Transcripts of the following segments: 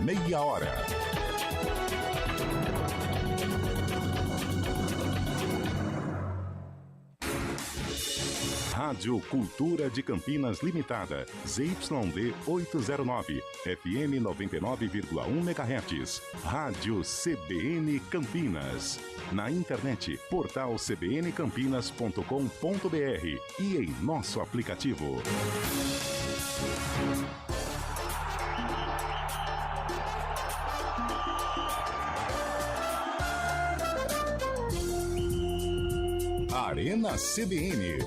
meia hora. Rádio Cultura de Campinas Limitada, ZYD 809, FM 99,1 MHz. Rádio CBN Campinas. Na internet, portal cbncampinas.com.br e em nosso aplicativo. Arena CBN.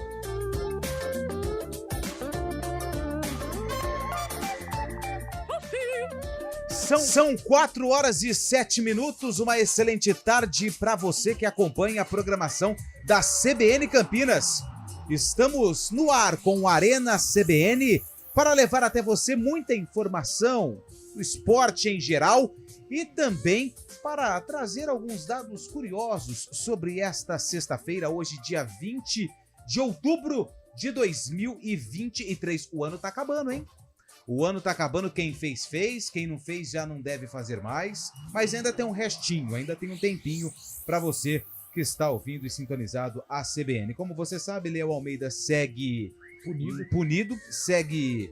São 4 horas e 7 minutos, uma excelente tarde para você que acompanha a programação da CBN Campinas. Estamos no ar com o Arena CBN para levar até você muita informação do esporte em geral e também para trazer alguns dados curiosos sobre esta sexta-feira, hoje dia 20 de outubro de 2023. O ano tá acabando, hein? O ano tá acabando, quem fez, quem não fez já não deve fazer mais, mas ainda tem um restinho, ainda tem um tempinho para você que está ouvindo e sintonizado a CBN. Como você sabe, Léo Almeida segue punido, segue...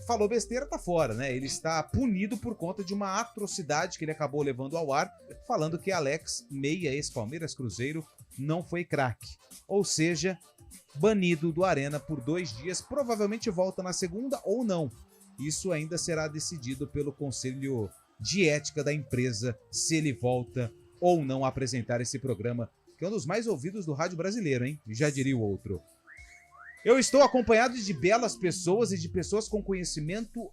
falou besteira, tá fora, né? Ele está punido por conta de uma atrocidade que ele acabou levando ao ar, falando que Alex, meia ex-Palmeiras Cruzeiro, não foi craque. Ou seja, banido do Arena por 2 dias, provavelmente volta na segunda ou não. Isso ainda será decidido pelo Conselho de Ética da empresa, se ele volta ou não a apresentar esse programa, que é um dos mais ouvidos do rádio brasileiro, hein? Já diria o outro. Eu estou acompanhado de belas pessoas e de pessoas com conhecimento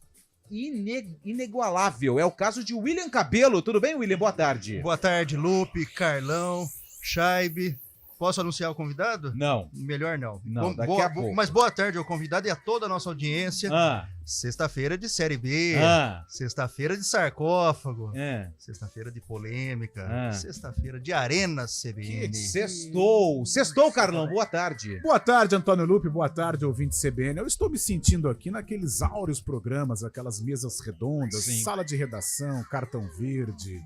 inigualável. É o caso de William Cabelo. Tudo bem, William? Boa tarde. Boa tarde, Lupe, Carlão, Chaibe. Posso anunciar o convidado? Não. Melhor não. Não, daqui a pouco. Mas boa tarde ao convidado e a toda a nossa audiência. Sexta-feira de Série B, sexta-feira de sarcófago, sexta-feira de polêmica, sexta-feira de Arena CBN. Sextou, Carlão, boa tarde. Boa tarde, Antônio Lupe, boa tarde, ouvinte CBN. Eu estou me sentindo aqui naqueles áureos programas, aquelas mesas redondas, Sim. Sala de redação, cartão verde...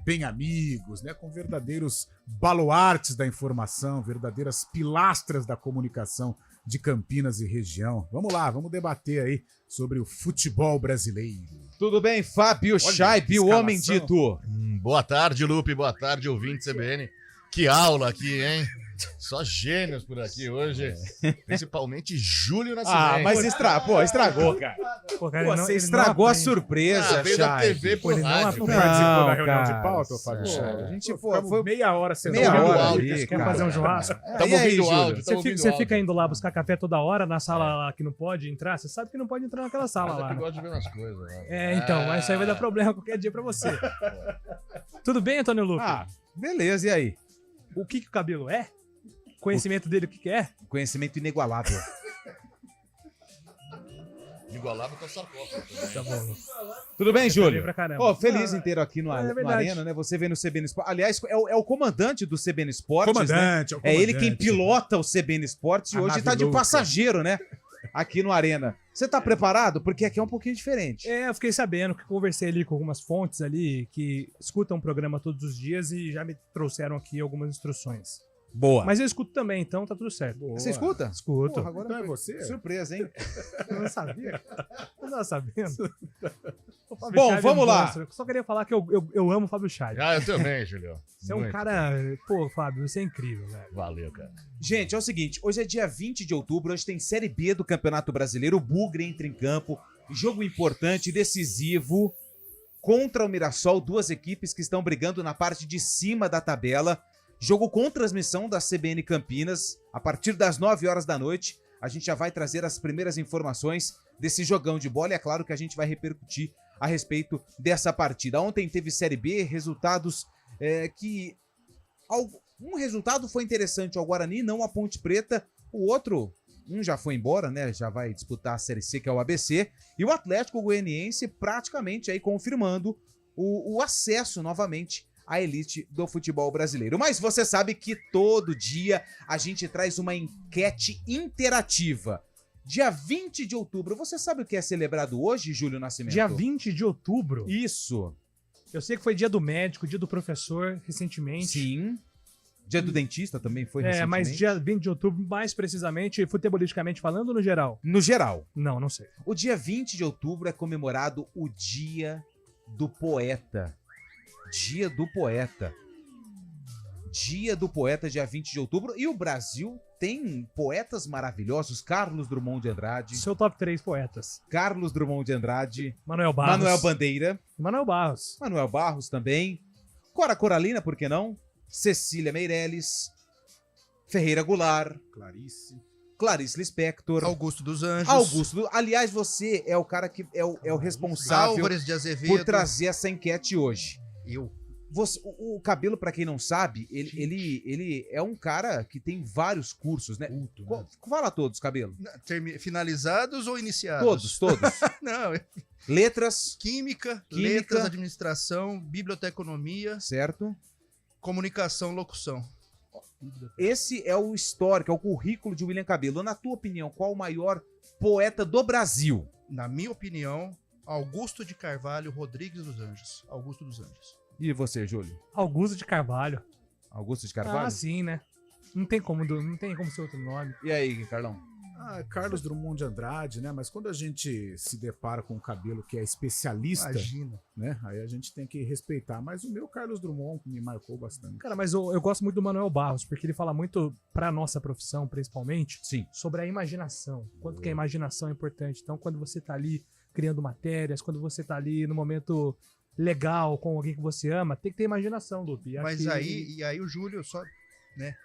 bem amigos, né, com verdadeiros baluartes da informação, verdadeiras pilastras da comunicação de Campinas e região. Vamos lá, vamos debater aí sobre o futebol brasileiro. Tudo bem, Fábio Chaibe, o homem dito. Boa tarde, Lupe, boa tarde, ouvinte CBN. Que aula aqui, hein? Só gênios por aqui hoje, principalmente Júlio Nascimento. Mas estragou, cara. Você estragou a surpresa, fez a TV por rádio. Não participou da reunião de pauta, Fábio Chaibe? A gente foi meia hora sentado. Meia hora áudio, ali, Quer fazer um churrasco? Estamos ouvindo o áudio. Você fica indo lá buscar café toda hora na sala lá que não pode entrar? Você sabe que não pode entrar naquela sala Mas lá. eu gosto de ver umas coisas. Então, mas isso aí vai dar problema qualquer dia pra você. Tudo bem, Antônio Lupe? Beleza, e aí? O que o Cabelo é? Conhecimento dele, o que é? Conhecimento inigualável. Igualava com a sarcófago. Tá bom. Tudo bem, Júlio? Pra caramba. Feliz inteiro aqui no verdade. Arena, né? Você vê no CBN Esporte. Aliás, é o comandante do CBN Esportes, Comandante, né? É ele quem pilota o CBN Esportes e A hoje nave tá de louca. passageiro, né? Aqui no Arena. Você tá preparado? Porque aqui é um pouquinho diferente. Eu fiquei sabendo que conversei ali com algumas fontes ali que escutam o programa todos os dias e já me trouxeram aqui algumas instruções. Boa. Mas eu escuto também, então tá tudo certo. Você escuta? Escuto. Porra, agora Então é você? surpresa, hein? Eu não sabia. Eu não tava sabendo. O Fábio Bom, Chaibe vamos é um lá. monstro. Eu só queria falar que eu amo o Fábio Chaibe. Eu também, Julio. Você é um cara... Pô, Fábio, você é incrível, velho. Valeu, cara. Gente, é o seguinte, hoje é dia 20 de outubro, hoje tem Série B do Campeonato Brasileiro, o Bugre entra em campo, jogo importante, decisivo, contra o Mirassol, 2 equipes que estão brigando na parte de cima da tabela, jogo com transmissão da CBN Campinas, a partir das 9 horas da noite, a gente já vai trazer as primeiras informações desse jogão de bola e é claro que a gente vai repercutir a respeito dessa partida. Ontem teve Série B, resultados que... Um resultado foi interessante ao Guarani, não a Ponte Preta. O outro, já foi embora, né? Já vai disputar a Série C, que é o ABC. E o Atlético Goianiense praticamente aí confirmando o acesso novamente à elite do futebol brasileiro. Mas você sabe que todo dia a gente traz uma enquete interativa. Dia 20 de outubro. Você sabe o que é celebrado hoje, Júlio Nascimento? Dia 20 de outubro? Isso. Eu sei que foi dia do médico, dia do professor, recentemente. Sim. Dia do dentista também foi recentemente. Mas dia 20 de outubro, mais precisamente, futebolisticamente falando, ou no geral? No geral. Não sei. O dia 20 de outubro é comemorado o Dia do Poeta. Dia do Poeta. Dia do Poeta, dia 20 de outubro. E o Brasil tem poetas maravilhosos. Carlos Drummond de Andrade. Seu top 3 poetas. Carlos Drummond de Andrade. Manuel Barros. Manuel Bandeira. Manuel Barros. Manuel Barros também. Cora Coralina, por que não? Cecília Meirelles. Ferreira Goulart. Clarice Lispector. Augusto dos Anjos. Aliás, você é o cara que é o responsável Álvares de Azevedo. por trazer essa enquete hoje. Eu. O Cabelo, pra quem não sabe, ele é um cara que tem vários cursos, né? Fala todos, Cabelo. Finalizados ou iniciados? Todos. Não. Letras. Química, letras, administração, biblioteconomia. Certo. Comunicação, locução. Esse é o histórico, é o currículo de William Cabelo. Na tua opinião, qual o maior poeta do Brasil? Na minha opinião, Augusto de Carvalho Rodrigues dos Anjos. Augusto dos Anjos. E você, Júlio? Augusto de Carvalho. Augusto de Carvalho? Ah, sim, né? Não tem como ser outro nome. E aí, Carlão? Carlos Drummond de Andrade, né? Mas quando a gente se depara com o Cabelo que é especialista, imagina, né? Aí a gente tem que respeitar. Mas o meu Carlos Drummond me marcou bastante. Cara, mas eu gosto muito do Manuel Barros, porque ele fala muito, pra nossa profissão, principalmente, sim, sobre a imaginação. Quanto que a imaginação é importante. Então, quando você tá ali criando matérias, quando você tá ali no momento legal com alguém que você ama, tem que ter imaginação, Lupe. Mas aí o Júlio só, né?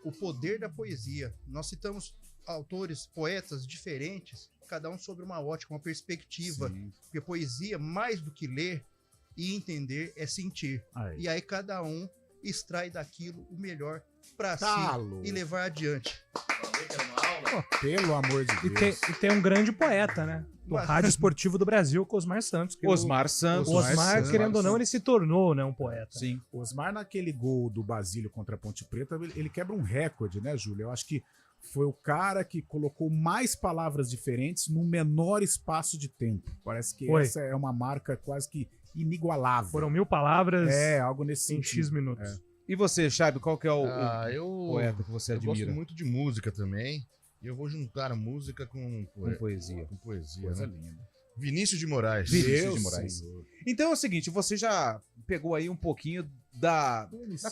O poder da poesia. Nós citamos autores, poetas diferentes, cada um sobre uma ótica, uma perspectiva. Sim. Porque poesia, mais do que ler e entender, é sentir. Aí. E aí cada um extrai daquilo o melhor pra si e levar adiante. Pelo amor de Deus. E tem um grande poeta, né? Do Rádio Esportivo do Brasil, com Osmar Santos. Osmar Santos. Osmar, querendo ou não, ele se tornou, né, um poeta. Sim. Osmar, naquele gol do Basílio contra a Ponte Preta, ele quebra um recorde, né, Júlio? Eu acho que foi o cara que colocou mais palavras diferentes no menor espaço de tempo. Parece que essa é uma marca quase que inigualável. Foram 1000 palavras algo nesse em sentido. X minutos. É. E você, Chabe, qual que é o poeta que você eu admira? gosto muito de música também. E eu vou juntar música com poesia. Com poesia, Coisa né? linda. Vinícius de Moraes. Vinícius de Moraes. Então é o seguinte, você já pegou aí um pouquinho da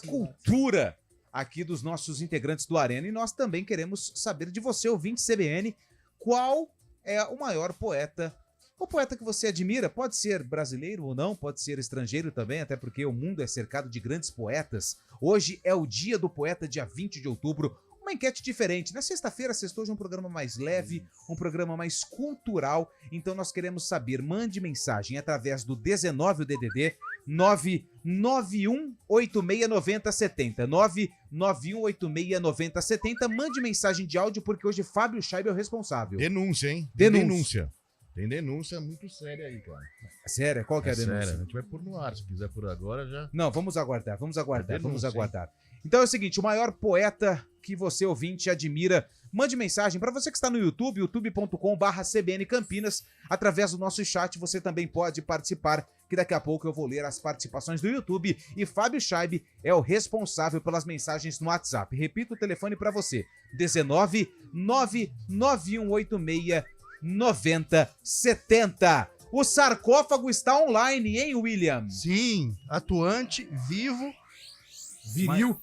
cultura aqui dos nossos integrantes do Arena, e nós também queremos saber de você, ouvinte CBN, qual é o maior poeta. O poeta que você admira pode ser brasileiro ou não, pode ser estrangeiro também, até porque o mundo é cercado de grandes poetas. Hoje é o Dia do Poeta, dia 20 de outubro. Uma enquete diferente. Na sexta-feira, sexta hoje é um programa mais leve, um programa mais cultural. Então nós queremos saber, mande mensagem através do 19 o DDD 991869070. 991869070. Mande mensagem de áudio, porque hoje Fábio Scheibe é o responsável. Denúncia, hein? Denúncia. Tem denúncia muito séria aí, cara. Sério? Qual que é a denúncia? Sério. A gente vai pôr no ar, se quiser por agora já. Não, vamos aguardar. Denúncia, vamos aguardar. Então é o seguinte, o maior poeta que você, ouvinte, admira, mande mensagem para você que está no YouTube, youtube.com/CBN Campinas. Através do nosso chat você também pode participar, que daqui a pouco eu vou ler as participações do YouTube. E Fábio Scheibe é o responsável pelas mensagens no WhatsApp. Repito o telefone para você, 19 991869070. O sarcófago está online, hein, William? Sim, atuante, vivo, viril.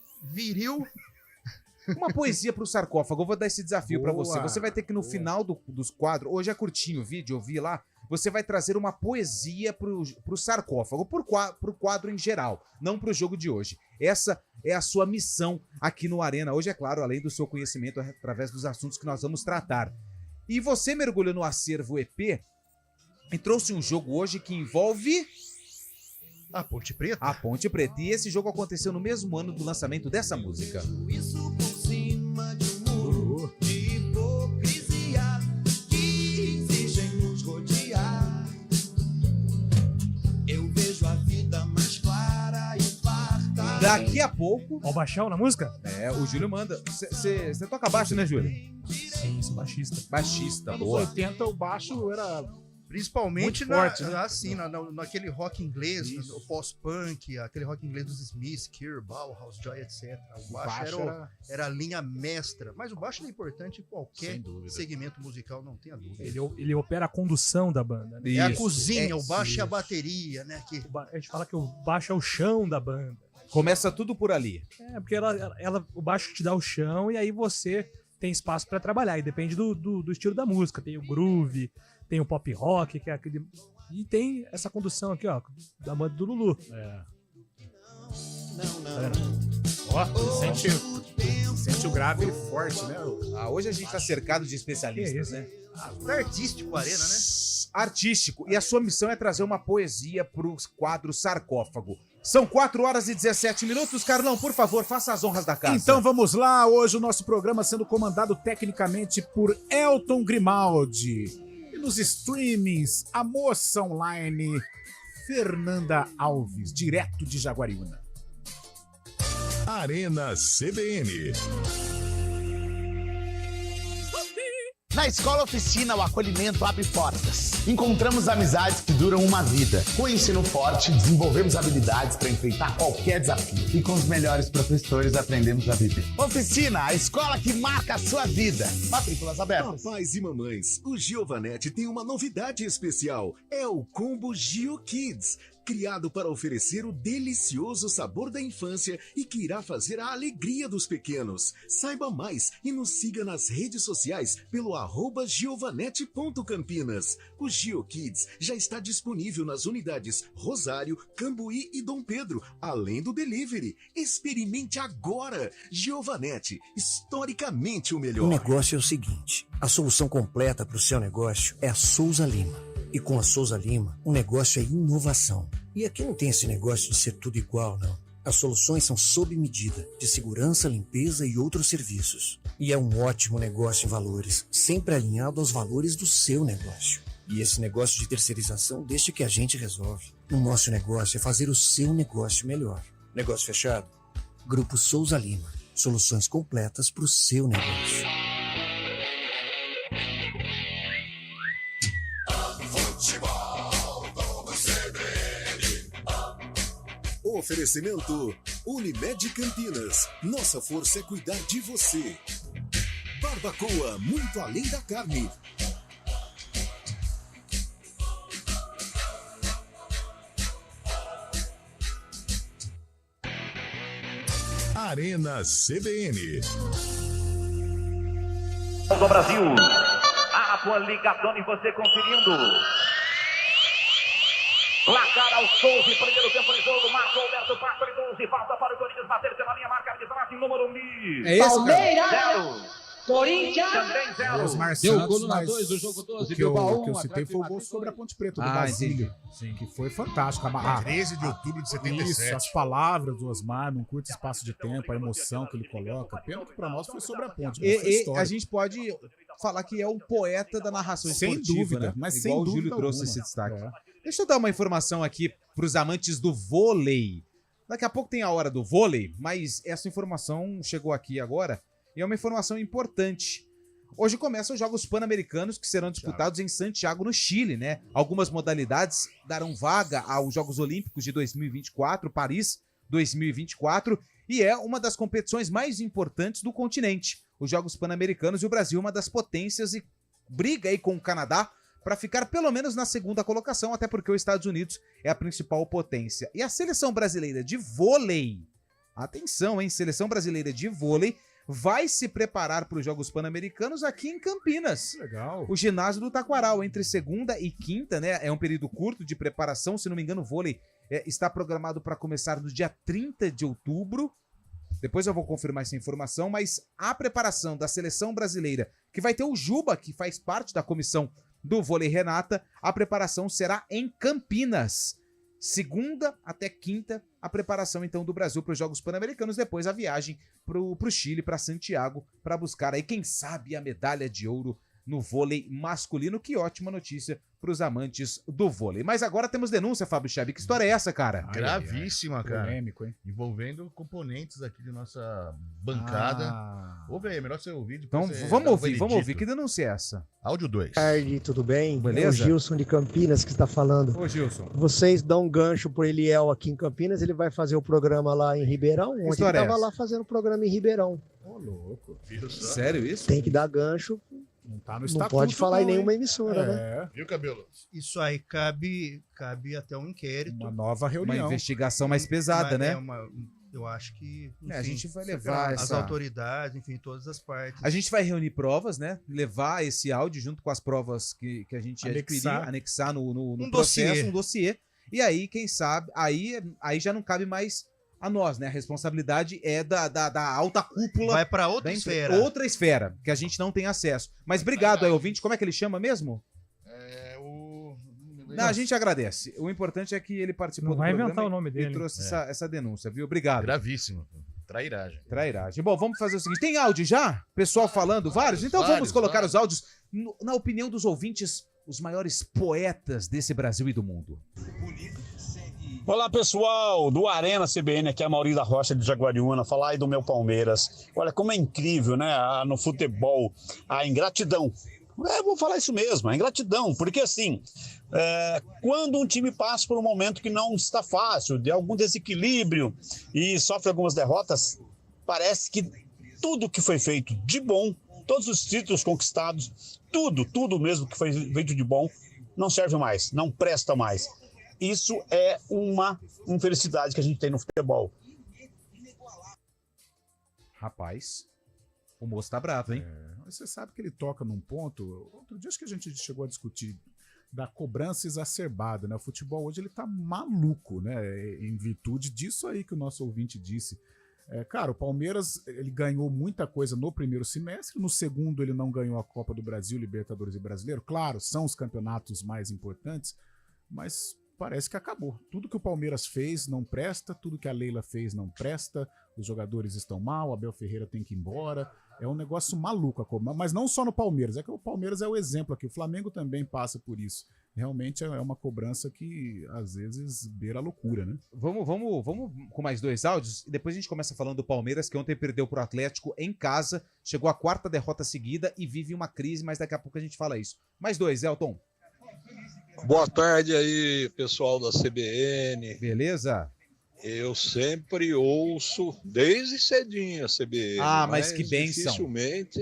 Uma poesia pro sarcófago. Eu vou dar esse desafio pra você. Você vai ter que, no final dos quadros, hoje é curtinho o vídeo, eu vi lá, você vai trazer uma poesia pro sarcófago, pro quadro em geral, não pro jogo de hoje. Essa é a sua missão aqui no Arena. Hoje, é claro, além do seu conhecimento através dos assuntos que nós vamos tratar. E você mergulhou no acervo EP e trouxe um jogo hoje que envolve a Ponte Preta. A Ponte Preta. E esse jogo aconteceu no mesmo ano do lançamento dessa música. Isso por cima de um muro de hipocrisia que exigem nos rodear. Eu vejo a vida mais clara e farta. Daqui a pouco... Ó o baixão na música? É, o Júlio manda. Você toca baixo, né, Júlio? Sim, isso, baixista. Baixista, Anos boa. 80 o baixo era Principalmente muito forte, né? assim, naquele rock inglês, o pós-punk, aquele rock inglês dos Smiths, Cure, Bauhaus, Joy, etc. O baixo era a linha mestra. Mas o baixo é importante em qualquer segmento musical, não tenha dúvida. Ele opera a condução da banda, né? É a cozinha, o baixo e a bateria, né? A gente fala que o baixo é o chão da banda. Começa tudo por ali. Porque o baixo te dá o chão e aí você tem espaço pra trabalhar. E depende do estilo da música. Tem o groove, tem o pop rock, que é aquele... E tem essa condução aqui, ó, da banda do Lulu. Ó, sente o grave forte, né? Hoje a gente tá cercado de especialistas, né? Artístico, Arena, né? Artístico. E a sua missão é trazer uma poesia pro quadro Sarcófago. São 4h17. Carlão, por favor, faça as honras da casa. Então vamos lá. Hoje o nosso programa sendo comandado tecnicamente por Elton Grimaldi. E nos streamings, a moça online, Fernanda Alves, direto de Jaguariúna. Arena CBN. Na Escola Oficina, o acolhimento abre portas. Encontramos amizades que duram uma vida. Com o ensino forte, desenvolvemos habilidades para enfrentar qualquer desafio. E com os melhores professores, aprendemos a viver. Oficina, a escola que marca a sua vida. Matrículas abertas. Papais e mamães, o Giovanetti tem uma novidade especial. É o Combo Gio Kids. Criado para oferecer o delicioso sabor da infância e que irá fazer a alegria dos pequenos. Saiba mais e nos siga nas redes sociais pelo @giovanete.campinas. O Gio Kids já está disponível nas unidades Rosário, Cambuí e Dom Pedro, além do delivery. Experimente agora! Giovanete, historicamente o melhor. O negócio é o seguinte, a solução completa para o seu negócio é a Souza Lima. E com a Souza Lima, o negócio é inovação. E aqui não tem esse negócio de ser tudo igual, não. As soluções são sob medida, de segurança, limpeza e outros serviços. E é um ótimo negócio em valores, sempre alinhado aos valores do seu negócio. E esse negócio de terceirização deixa que a gente resolve. O nosso negócio é fazer o seu negócio melhor. Negócio fechado? Grupo Souza Lima. Soluções completas para o seu negócio. Oferecimento Unimed Campinas. Nossa força é cuidar de você. Barbacoa, muito além da carne. Arena CBN. Do Brasil, a Poligatone, você conferindo. Placar aos 12, primeiro tempo de jogo, Marco Alberto Passo de 12, falta para o Corinthians bater pela linha, marca de trás, número 1. É esse, Palmeiras, cara? 0. Corinthians, também 0. Osmar Deu Santos, gol na mas 2 do jogo 12, o que eu Bilbao 1, citei foi o gol sobre a Ponte Preta do Ah, Basílio, entendi. que foi fantástico. 13 de outubro de 77. Isso, as palavras do Osmar num curto espaço de tempo, a emoção que ele coloca. Pena que pra nós foi sobre a Ponte. Mas foi E histórico. a gente pode falar que é um poeta da narração Sem esportiva, dúvida, né? mas igual sem o Júlio dúvida trouxe alguma. esse destaque. É. Deixa eu dar uma informação aqui pros amantes do vôlei. Daqui a pouco tem a hora do vôlei, mas essa informação chegou aqui agora e é uma informação importante. Hoje começam os Jogos Pan-Americanos que serão disputados em Santiago, no Chile, né? Algumas modalidades darão vaga aos Jogos Olímpicos de 2024, Paris 2024, e é uma das competições mais importantes do continente. Os Jogos Pan-Americanos, e o Brasil é uma das potências e briga aí com o Canadá para ficar pelo menos na segunda colocação, até porque os Estados Unidos é a principal potência. E a seleção brasileira de vôlei, atenção, hein? Seleção brasileira de vôlei vai se preparar para os Jogos Pan-Americanos aqui em Campinas. Legal. O ginásio do Taquaral, entre segunda e quinta, né? É um período curto de preparação, se não me engano, o vôlei está programado para começar no dia 30 de outubro. Depois eu vou confirmar essa informação, mas a preparação da seleção brasileira, que vai ter o Juba, que faz parte da comissão do vôlei Renata, a preparação será em Campinas. Segunda até quinta, a preparação então do Brasil para os Jogos Pan-Americanos, depois a viagem para o Chile, para Santiago, para buscar aí, quem sabe, a medalha de ouro no vôlei masculino. Que ótima notícia para os amantes do vôlei. Mas agora temos denúncia, Fábio Chaves. Que história é essa, cara? Gravíssima, cara. Polêmico, hein? Envolvendo componentes aqui de nossa bancada. Ouve aí, é melhor você ouvir. Então vamos ouvir. Que denúncia é essa? Áudio 2. Boa tarde, tudo bem? Beleza? É o Gilson de Campinas que está falando. Ô, Gilson. Vocês dão um gancho pro Eliel aqui em Campinas, ele vai fazer o programa lá em Ribeirão. Ontem ele estava lá fazendo o programa em Ribeirão. Ô, louco. Sério isso? Tem que dar gancho. Não tá no Não estatuto, pode falar em não, hein? nenhuma emissora, né? Viu, Cabelo? Isso aí cabe até um inquérito. Uma nova Uma reunião. investigação mais pesada, né? Eu acho que enfim, a gente vai levar as autoridades, enfim, todas as partes. A gente vai reunir provas, né? Levar esse áudio junto com as provas que a gente anexar no processo, um dossiê. E aí, quem sabe, aí já não cabe mais a nós, né? A responsabilidade é da alta cúpula. Vai para outra esfera. Outra esfera, que a gente não tem acesso. Mas obrigado aí, ouvinte. Como é que ele chama mesmo? Não, a gente agradece. O importante é que ele participou Não do vai programa inventar o nome dele. E trouxe essa denúncia, viu? Obrigado. Gravíssimo. Trairagem. Bom, vamos fazer o seguinte. Tem áudio já? Pessoal falando vários? Então vamos colocar os áudios na opinião dos ouvintes, os maiores poetas desse Brasil e do mundo. Olá, pessoal do Arena CBN, aqui é a Maurício da Rocha de Jaguariúna, falar aí do meu Palmeiras. Olha como é incrível, né, no futebol, a ingratidão. Vou falar isso mesmo, a ingratidão, porque assim, quando um time passa por um momento que não está fácil, de algum desequilíbrio e sofre algumas derrotas, parece que tudo que foi feito de bom, todos os títulos conquistados, tudo mesmo que foi feito de bom, não serve mais, não presta mais. Isso é uma infelicidade que a gente tem no futebol. Rapaz, o moço tá bravo, hein? Você sabe que ele toca num ponto. Outro dia acho que a gente chegou a discutir da cobrança exacerbada, né? O futebol hoje ele tá maluco, né? Em virtude disso aí que o nosso ouvinte disse. Cara, o Palmeiras ele ganhou muita coisa no primeiro semestre, no segundo ele não ganhou a Copa do Brasil, Libertadores e Brasileiro. Claro, são os campeonatos mais importantes, mas parece que acabou. Tudo que o Palmeiras fez não presta, tudo que a Leila fez não presta, os jogadores estão mal, Abel Ferreira tem que ir embora. É um negócio maluco, mas não só no Palmeiras, é que o Palmeiras é o exemplo aqui, o Flamengo também passa por isso. Realmente é uma cobrança que às vezes beira a loucura, né? Vamos com mais 2 áudios e depois a gente começa falando do Palmeiras, que ontem perdeu pro Atlético em casa, chegou à 4ª derrota seguida e vive uma crise, mas daqui a pouco a gente fala isso. Mais 2, Elton. Boa tarde aí, pessoal da CBN. Beleza? Eu sempre ouço desde cedinho a CBN. Mas que bênção. Dificilmente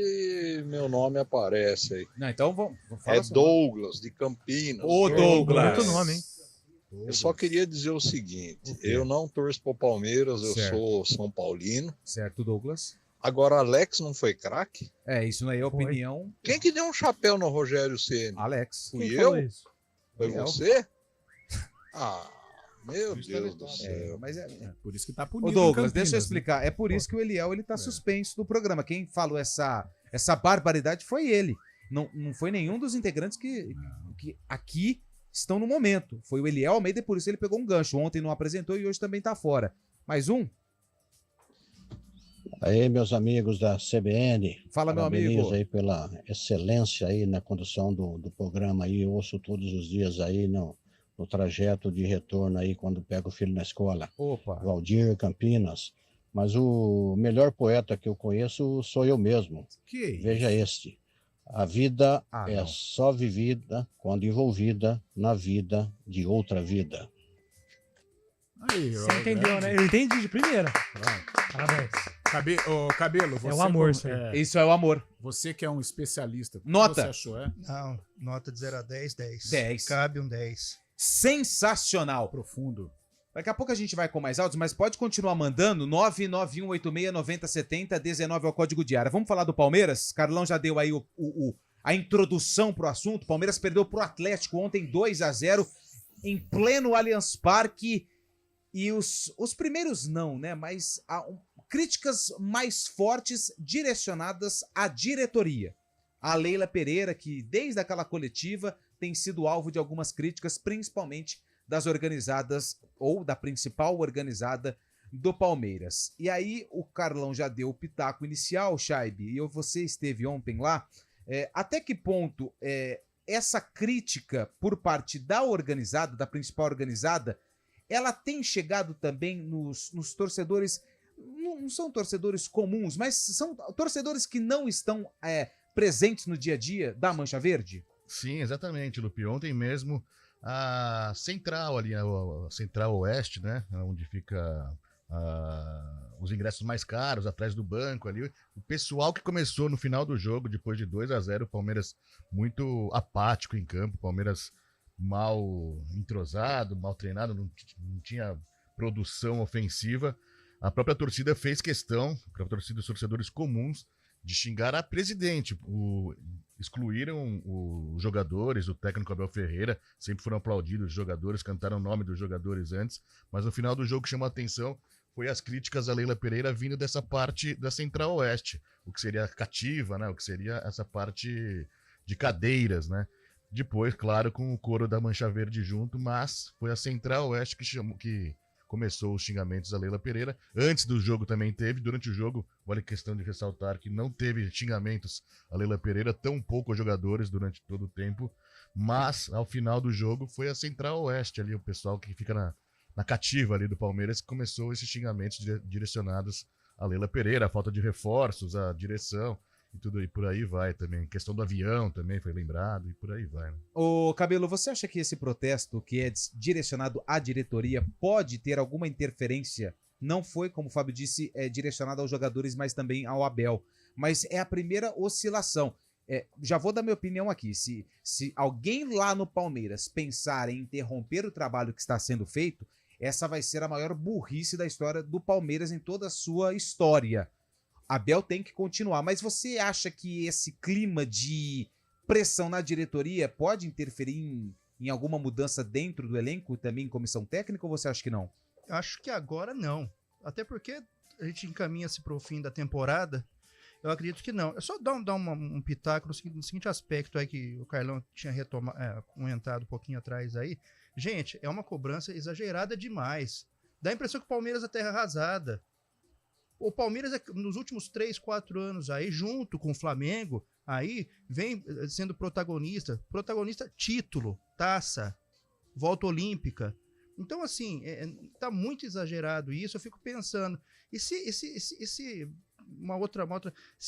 meu nome aparece aí. Não, então vamos falar Douglas, de Campinas. Ô, Douglas. Muito nome, hein? Eu só queria dizer o seguinte, eu não torço pro Palmeiras, eu sou São Paulino. Certo, Douglas. Agora, Alex não foi craque? Isso aí é opinião. Quem que deu um chapéu no Rogério Ceni? Alex. Fui eu? Foi você? Meu Deus do céu. Mas por isso que tá punido. Ô Douglas, deixa eu explicar. É por isso que o Eliel ele tá suspenso do programa. Quem falou essa barbaridade foi ele. Não foi nenhum dos integrantes que aqui estão no momento. Foi o Eliel Almeida e por isso ele pegou um gancho. Ontem não apresentou e hoje também tá fora. Mais um? Aí, meus amigos da CBN. Fala, meu amigo. Aí pela excelência aí na condução do programa aí. Eu ouço todos os dias aí no trajeto de retorno aí quando pego o filho na escola. Opa. Valdir, Campinas. Mas o melhor poeta que eu conheço sou eu mesmo. Veja este. A vida só vivida quando envolvida na vida de outra vida. Aí, você entendeu, né? Eu entendi de primeira. Parabéns. Cabelo, você... É o amor, isso é o amor. Você que é um especialista. Nota. O que você achou, Não, nota de 0 a 10, 10. 10. Cabe um 10. Sensacional. Profundo. Daqui a pouco a gente vai com mais áudios, mas pode continuar mandando. 991869070, 19 é o código de área. Vamos falar do Palmeiras? Carlão já deu aí a introdução pro assunto. Palmeiras perdeu pro Atlético ontem 2-0 em pleno Allianz Parque. E os primeiros não, né? Mas críticas mais fortes direcionadas à diretoria. A Leila Pereira, que desde aquela coletiva tem sido alvo de algumas críticas, principalmente das organizadas ou da principal organizada do Palmeiras. E aí o Carlão já deu o pitaco inicial, Chaibe, e você esteve ontem lá. Até que ponto é essa crítica por parte da organizada, da principal organizada, ela tem chegado também nos torcedores, não são torcedores comuns, mas são torcedores que não estão presentes no dia a dia da Mancha Verde? Sim, exatamente, Lupe. Ontem mesmo a central ali, a central oeste, né, onde fica os ingressos mais caros, atrás do banco ali, o pessoal que começou no final do jogo, depois de 2-0, o Palmeiras muito apático em campo, o Palmeiras mal entrosado, mal treinado, não tinha produção ofensiva. A própria torcida fez questão, a própria torcida dos torcedores comuns, de xingar a presidente. Excluíram os jogadores, o técnico Abel Ferreira, sempre foram aplaudidos os jogadores, cantaram o nome dos jogadores antes, mas no final do jogo chamou a atenção foi as críticas a Leila Pereira vindo dessa parte da Central Oeste, o que seria cativa, né? O que seria essa parte de cadeiras, né? Depois, claro, com o coro da Mancha Verde junto, mas foi a Central Oeste que começou os xingamentos a Leila Pereira. Antes do jogo também teve, durante o jogo, vale questão de ressaltar que não teve xingamentos a Leila Pereira, tão pouco jogadores durante todo o tempo, mas ao final do jogo foi a Central Oeste ali, o pessoal que fica na cativa ali do Palmeiras, que começou esses xingamentos direcionados a Leila Pereira, a falta de reforços, a direção e tudo, e por aí vai também. A questão do avião também foi lembrado e por aí vai, né? Ô, Cabelo, você acha que esse protesto que é direcionado à diretoria pode ter alguma interferência? Não foi, como o Fábio disse, direcionado aos jogadores, mas também ao Abel. Mas é a primeira oscilação. Já vou dar minha opinião aqui. Se alguém lá no Palmeiras pensar em interromper o trabalho que está sendo feito, essa vai ser a maior burrice da história do Palmeiras em toda a sua história. Abel tem que continuar, mas você acha que esse clima de pressão na diretoria pode interferir em alguma mudança dentro do elenco, também em comissão técnica, ou você acha que não? Acho que agora não. Até porque a gente encaminha-se para o fim da temporada, eu acredito que não. É só dar um pitaco no seguinte aspecto aí que o Carlão tinha comentado um pouquinho atrás aí. Gente, é uma cobrança exagerada demais. Dá a impressão que o Palmeiras é terra arrasada. O Palmeiras, nos últimos 3, 4 anos aí, junto com o Flamengo, aí vem sendo protagonista título, taça, volta olímpica. Então, assim, tá muito exagerado isso. Eu fico pensando, e se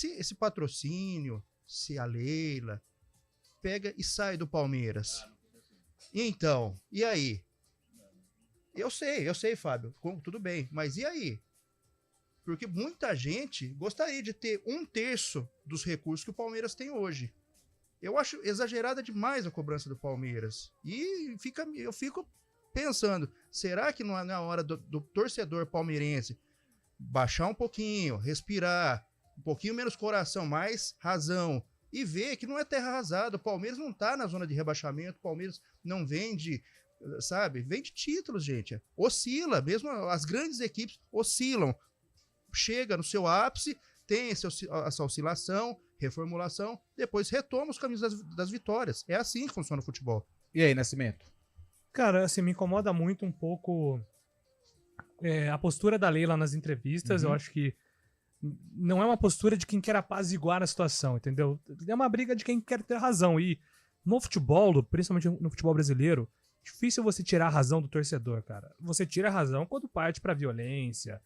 esse patrocínio, se a Leila pega e sai do Palmeiras? Então, e aí? Eu sei, Fábio, tudo bem, mas e aí? Porque muita gente gostaria de ter 1/3 dos recursos que o Palmeiras tem hoje. Eu acho exagerada demais a cobrança do Palmeiras. E eu fico pensando, será que não é a hora do torcedor palmeirense baixar um pouquinho, respirar, um pouquinho menos coração, mais razão, e ver que não é terra arrasada, o Palmeiras não tá na zona de rebaixamento, o Palmeiras não vende, sabe, vende títulos, gente, oscila, mesmo as grandes equipes oscilam, chega no seu ápice, tem essa oscilação, reformulação, depois retoma os caminhos das vitórias, é assim que funciona o futebol. E aí, Nascimento? Cara, assim, me incomoda muito um pouco a postura da Leila nas entrevistas. Eu acho que não é uma postura de quem quer apaziguar a situação, entendeu? É uma briga de quem quer ter razão. E no futebol, principalmente no futebol brasileiro, é difícil você tirar a razão do torcedor, cara. Você tira a razão quando parte pra violência.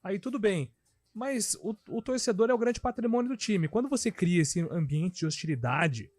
Aí tudo bem. Mas o torcedor é o grande patrimônio do time. Quando você cria esse ambiente de hostilidade,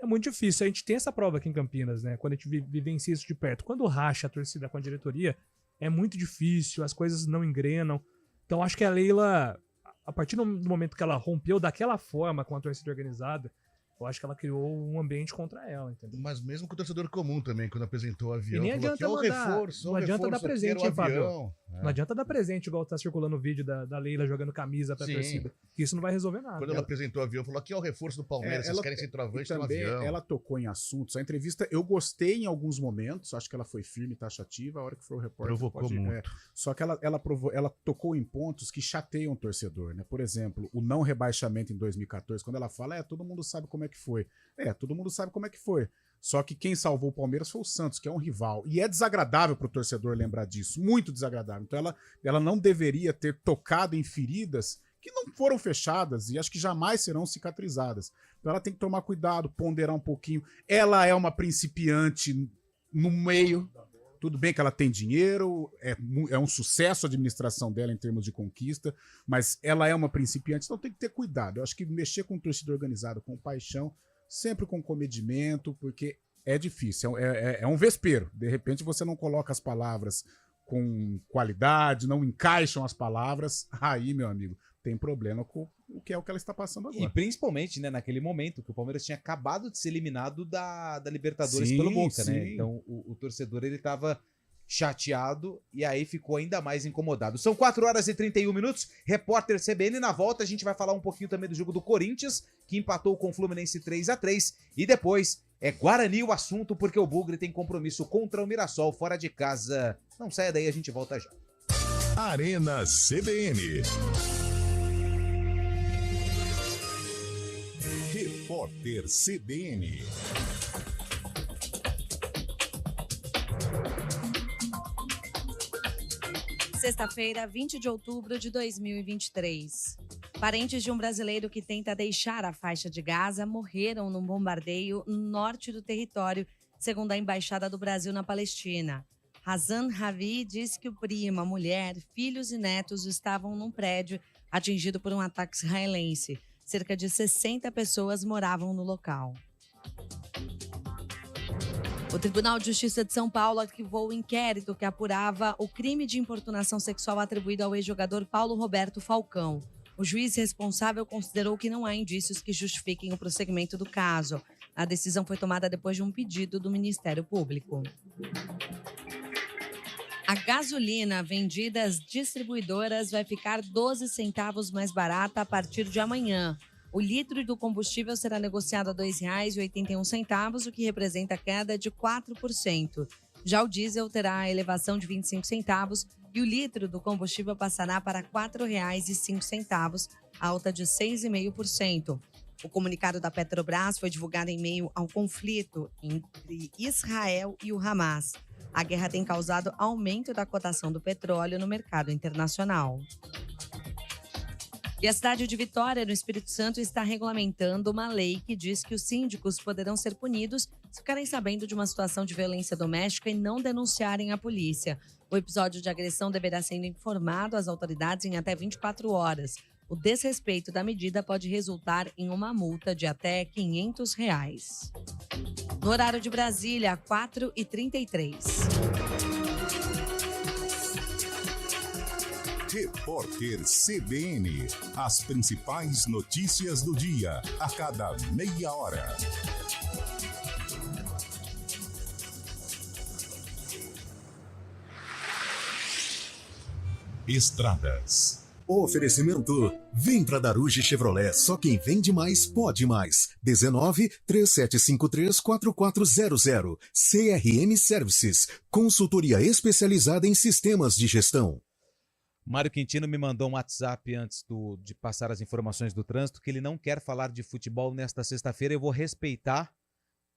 é muito difícil. A gente tem essa prova aqui em Campinas, né? Quando a gente vivencia isso de perto. Quando racha a torcida com a diretoria, é muito difícil, as coisas não engrenam. Então acho que a Leila, a partir do momento que ela rompeu daquela forma com a torcida organizada, eu acho que ela criou um ambiente contra ela, entendeu? Mas mesmo com o torcedor comum também, quando apresentou o avião, e nem adianta mandar, não adianta dar presente, hein, Fábio? Não adianta dar presente, igual tá circulando o vídeo da Leila jogando camisa pra torcida. Isso não vai resolver nada. Quando ela apresentou o avião, falou: aqui é o reforço do Palmeiras, vocês querem centroavante no avião. Ela tocou em assuntos. A entrevista eu gostei em alguns momentos, acho que ela foi firme e taxativa, a hora que foi o repórter. Provocou muito. Só que ela tocou em pontos que chateiam o torcedor, né? Por exemplo, o não rebaixamento em 2014, quando ela fala, todo mundo sabe como é que foi. Todo mundo sabe como é que foi. Só que quem salvou o Palmeiras foi o Santos, que é um rival. E é desagradável pro torcedor lembrar disso. Muito desagradável. Então ela não deveria ter tocado em feridas que não foram fechadas e acho que jamais serão cicatrizadas. Então ela tem que tomar cuidado, ponderar um pouquinho. Ela é uma principiante no meio. Tudo bem que ela tem dinheiro, é um sucesso a administração dela em termos de conquista, mas ela é uma principiante, então tem que ter cuidado. Eu acho que mexer com torcida organizada com paixão, sempre com comedimento, porque é difícil, é um vespeiro. De repente você não coloca as palavras com qualidade, não encaixam as palavras, aí, meu amigo, tem problema com o que ela está passando agora. E principalmente, né, naquele momento que o Palmeiras tinha acabado de ser eliminado da Libertadores pelo Boca, né? Então o torcedor ele estava chateado e aí ficou ainda mais incomodado. São 4h31, repórter CBN. Na volta a gente vai falar um pouquinho também do jogo do Corinthians, que empatou com o Fluminense 3-3, e depois é Guarani o assunto, porque o Bugre tem compromisso contra o Mirassol fora de casa. Não saia daí, a gente volta já. Arena CBN. Repórter CBN. Sexta-feira, 20 de outubro de 2023. Parentes de um brasileiro que tenta deixar a faixa de Gaza morreram num bombardeio no norte do território, segundo a Embaixada do Brasil na Palestina. Hazan Ravi disse que o primo, a mulher, filhos e netos estavam num prédio atingido por um ataque israelense. Cerca de 60 pessoas moravam no local. O Tribunal de Justiça de São Paulo arquivou o inquérito que apurava o crime de importunação sexual atribuído ao ex-jogador Paulo Roberto Falcão. O juiz responsável considerou que não há indícios que justifiquem o prosseguimento do caso. A decisão foi tomada depois de um pedido do Ministério Público. A gasolina vendida às distribuidoras vai ficar 12 centavos mais barata a partir de amanhã. O litro do combustível será negociado a R$ 2,81, o que representa queda de 4%. Já o diesel terá a elevação de 25 centavos e o litro do combustível passará para R$ 4,05, alta de 6,5%. O comunicado da Petrobras foi divulgado em meio ao conflito entre Israel e o Hamas. A guerra tem causado aumento da cotação do petróleo no mercado internacional. E a cidade de Vitória, no Espírito Santo, está regulamentando uma lei que diz que os síndicos poderão ser punidos se ficarem sabendo de uma situação de violência doméstica e não denunciarem à polícia. O episódio de agressão deverá ser informado às autoridades em até 24 horas. O desrespeito da medida pode resultar em uma multa de até R$ 500. No horário de Brasília, 4h33. Repórter CBN. As principais notícias do dia, a cada meia hora. Estradas. Oferecimento. Vem pra Daruge Chevrolet. Só quem vende mais pode mais. 19-3753-4400. CRM Services. Consultoria especializada em sistemas de gestão. Mário Quintino me mandou um WhatsApp antes de passar as informações do trânsito que ele não quer falar de futebol nesta sexta-feira. Eu vou respeitar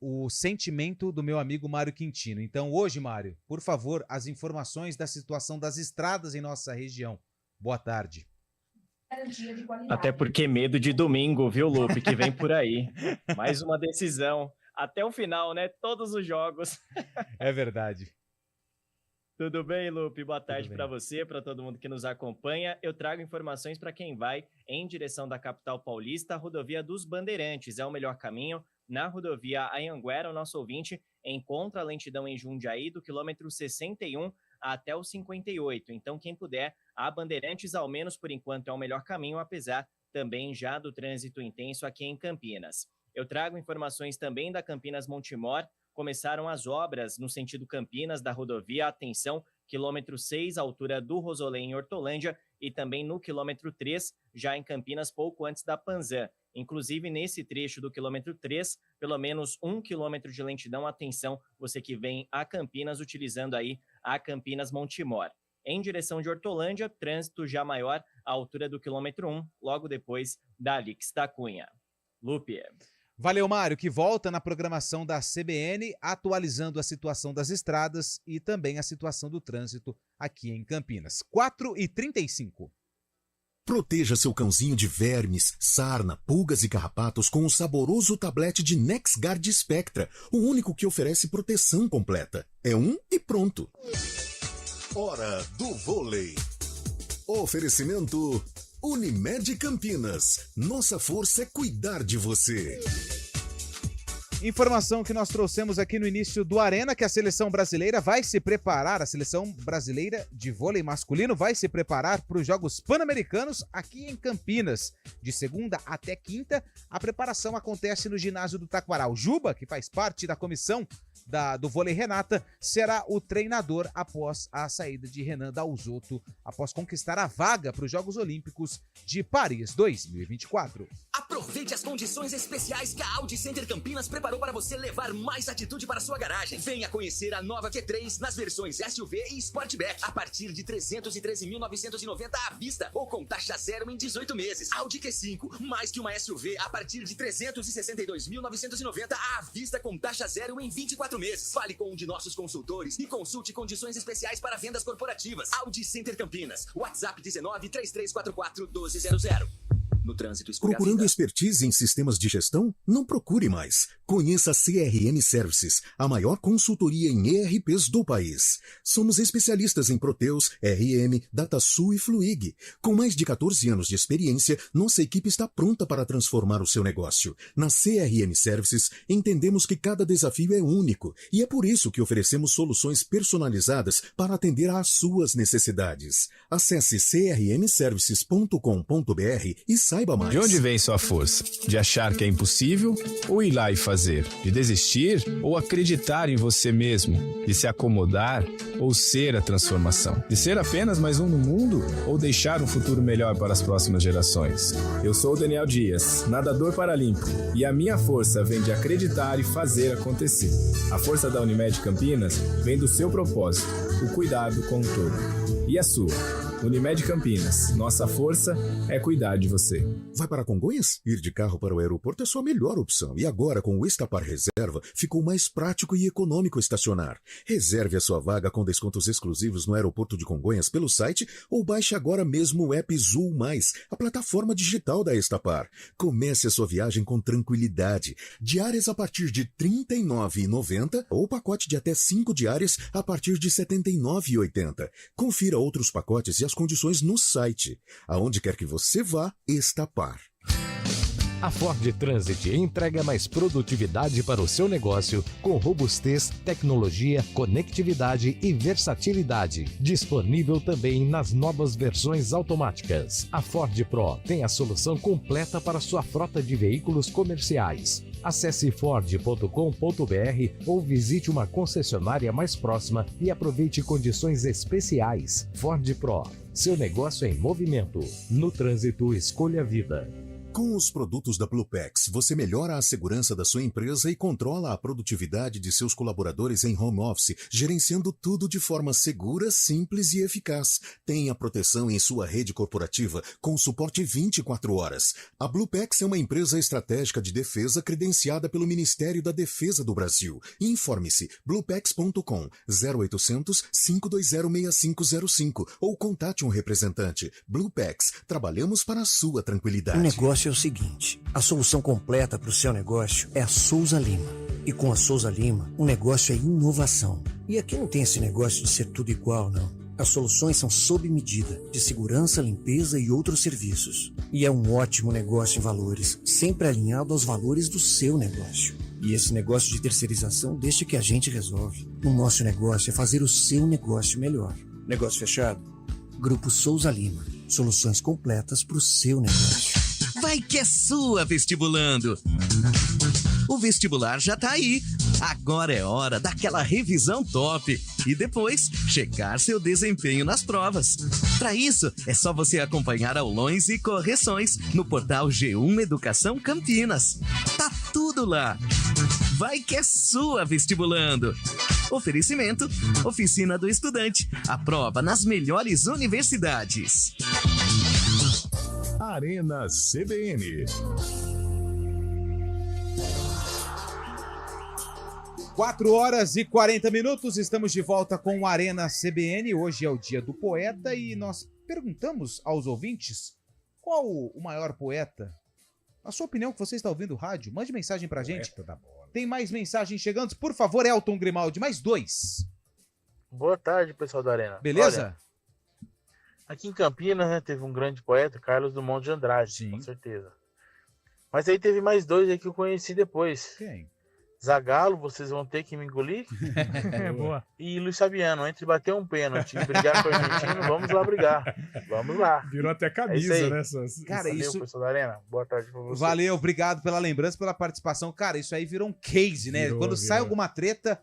o sentimento do meu amigo Mário Quintino. Então hoje, Mário, por favor, as informações da situação das estradas em nossa região. Boa tarde. Até porque medo de domingo, viu, Lupe, que vem por aí. Mais uma decisão. Até o final, né? Todos os jogos. É verdade. Tudo bem, Lupe? Boa tarde para você, para todo mundo que nos acompanha. Eu trago informações para quem vai em direção da capital paulista. A rodovia dos Bandeirantes é o melhor caminho. Na rodovia Anhanguera, o nosso ouvinte encontra a lentidão em Jundiaí do quilômetro 61 até o 58. Então, quem puder, a Bandeirantes, ao menos por enquanto, é o melhor caminho, apesar também já do trânsito intenso aqui em Campinas. Eu trago informações também da Campinas Montemor. Começaram as obras no sentido Campinas da rodovia, atenção, quilômetro 6, altura do Rosolê em Hortolândia, e também no quilômetro 3, já em Campinas, pouco antes da Panzã. Inclusive, nesse trecho do quilômetro 3, pelo menos 1 quilômetro de lentidão, atenção, você que vem a Campinas, utilizando aí a Campinas Montemor. Em direção de Hortolândia, trânsito já maior, à altura do quilômetro 1, logo depois da Alix da Cunha. Lupe. Valeu, Mário, que volta na programação da CBN, atualizando a situação das estradas e também a situação do trânsito aqui em Campinas. 4h35. Proteja seu cãozinho de vermes, sarna, pulgas e carrapatos com o saboroso tablete de NexGard Spectra, o único que oferece proteção completa. É um e pronto. Hora do vôlei. Oferecimento Unimed Campinas. Nossa força é cuidar de você. Informação que nós trouxemos aqui no início do Arena, que a seleção brasileira vai se preparar, a seleção brasileira de vôlei masculino vai se preparar para os Jogos Pan-Americanos aqui em Campinas. De segunda até quinta, a preparação acontece no ginásio do Taquaral. Juba, que faz parte da comissão do vôlei Renata, será o treinador após a saída de Renan Dalzotto, após conquistar a vaga para os Jogos Olímpicos de Paris 2024. Aproveite as condições especiais que a Audi Center Campinas preparou para você levar mais atitude para sua garagem. Venha conhecer a nova Q3 nas versões SUV e Sportback a partir de 313.990 à vista ou com taxa zero em 18 meses. Audi Q5, mais que uma SUV a partir de 362.990 à vista com taxa zero em 24 meses. Fale com um de nossos consultores e consulte condições especiais para vendas corporativas. Audi Center Campinas. WhatsApp 19-3344-1200. No trânsito, procurando expertise em sistemas de gestão? Não procure mais. Conheça a CRM Services, a maior consultoria em ERPs do país. Somos especialistas em Proteus, RM, DataSul e Fluig. Com mais de 14 anos de experiência, nossa equipe está pronta para transformar o seu negócio. Na CRM Services, entendemos que cada desafio é único e é por isso que oferecemos soluções personalizadas para atender às suas necessidades. Acesse crmservices.com.br e saiba mais. De onde vem sua força? De achar que é impossível ou ir lá e fazer? De desistir ou acreditar em você mesmo? De se acomodar ou ser a transformação? De ser apenas mais um no mundo ou deixar um futuro melhor para as próximas gerações? Eu sou o Daniel Dias, nadador paralímpico, e a minha força vem de acreditar e fazer acontecer. A força da Unimed Campinas vem do seu propósito, o cuidado com o todo. E a sua? Unimed Campinas, nossa força é cuidar de você. Vai para Congonhas? Ir de carro para o aeroporto é sua melhor opção. E agora, com o Estapar Reserva, ficou mais prático e econômico estacionar. Reserve a sua vaga com descontos exclusivos no aeroporto de Congonhas pelo site ou baixe agora mesmo o app Zul Mais, a plataforma digital da Estapar. Comece a sua viagem com tranquilidade. Diárias a partir de R$ 39,90 ou pacote de até 5 diárias a partir de R$ 79,80. Confira outros pacotes e as condições no site. Aonde quer que você vá, Estapar. A Ford Transit entrega mais produtividade para o seu negócio com robustez, tecnologia, conectividade e versatilidade. Disponível também nas novas versões automáticas. A Ford Pro tem a solução completa para sua frota de veículos comerciais. Acesse ford.com.br ou visite uma concessionária mais próxima e aproveite condições especiais. Ford Pro, seu negócio em movimento. No trânsito, escolha a vida. Com os produtos da Bluepex, você melhora a segurança da sua empresa e controla a produtividade de seus colaboradores em home office, gerenciando tudo de forma segura, simples e eficaz. Tenha proteção em sua rede corporativa com suporte 24 horas. A Bluepex é uma empresa estratégica de defesa credenciada pelo Ministério da Defesa do Brasil. Informe-se bluepex.com 0800 520 6505 ou contate um representante. Bluepex, trabalhamos para a sua tranquilidade. O negócio é o seguinte, a solução completa para o seu negócio é a Souza Lima. E com a Souza Lima, o negócio é inovação. E aqui não tem esse negócio de ser tudo igual, não. As soluções são sob medida, de segurança, limpeza e outros serviços. E é um ótimo negócio em valores, sempre alinhado aos valores do seu negócio. E esse negócio de terceirização deixa que a gente resolve. O nosso negócio é fazer o seu negócio melhor. Negócio fechado? Grupo Souza Lima. Soluções completas para o seu negócio. Vai que é sua, vestibulando! O vestibular já tá aí. Agora é hora daquela revisão top e depois checar seu desempenho nas provas. Para isso, é só você acompanhar aulões e correções no portal G1 Educação Campinas. Tá tudo lá. Vai que é sua, vestibulando! Oferecimento, Oficina do Estudante. A prova nas melhores universidades. Arena CBN. 4h40, estamos de volta com o Arena CBN. Hoje é o dia do poeta e nós perguntamos aos ouvintes Qual o maior poeta? A sua opinião, que você está ouvindo o rádio, mande mensagem pra gente. Da bola. Tem mais mensagens chegando. Por favor, Elton Grimaldi, mais 2. Boa tarde, pessoal da Arena. Beleza? Olha, aqui em Campinas, né, teve um grande poeta, Carlos Drummond de Andrade, com certeza. Mas aí teve mais 2 aí que eu conheci depois. Quem? Zagallo, vocês vão ter que me engolir. Boa. E Luiz Fabiano, entre bater um pênalti e brigar com o argentino, vamos lá brigar. Vamos lá. Virou até camisa, né? Cara, Valeu, isso... pessoal da Arena. Boa tarde pra vocês. Valeu, obrigado pela lembrança, pela participação. Cara, isso aí virou um case, né? Quando sai alguma treta,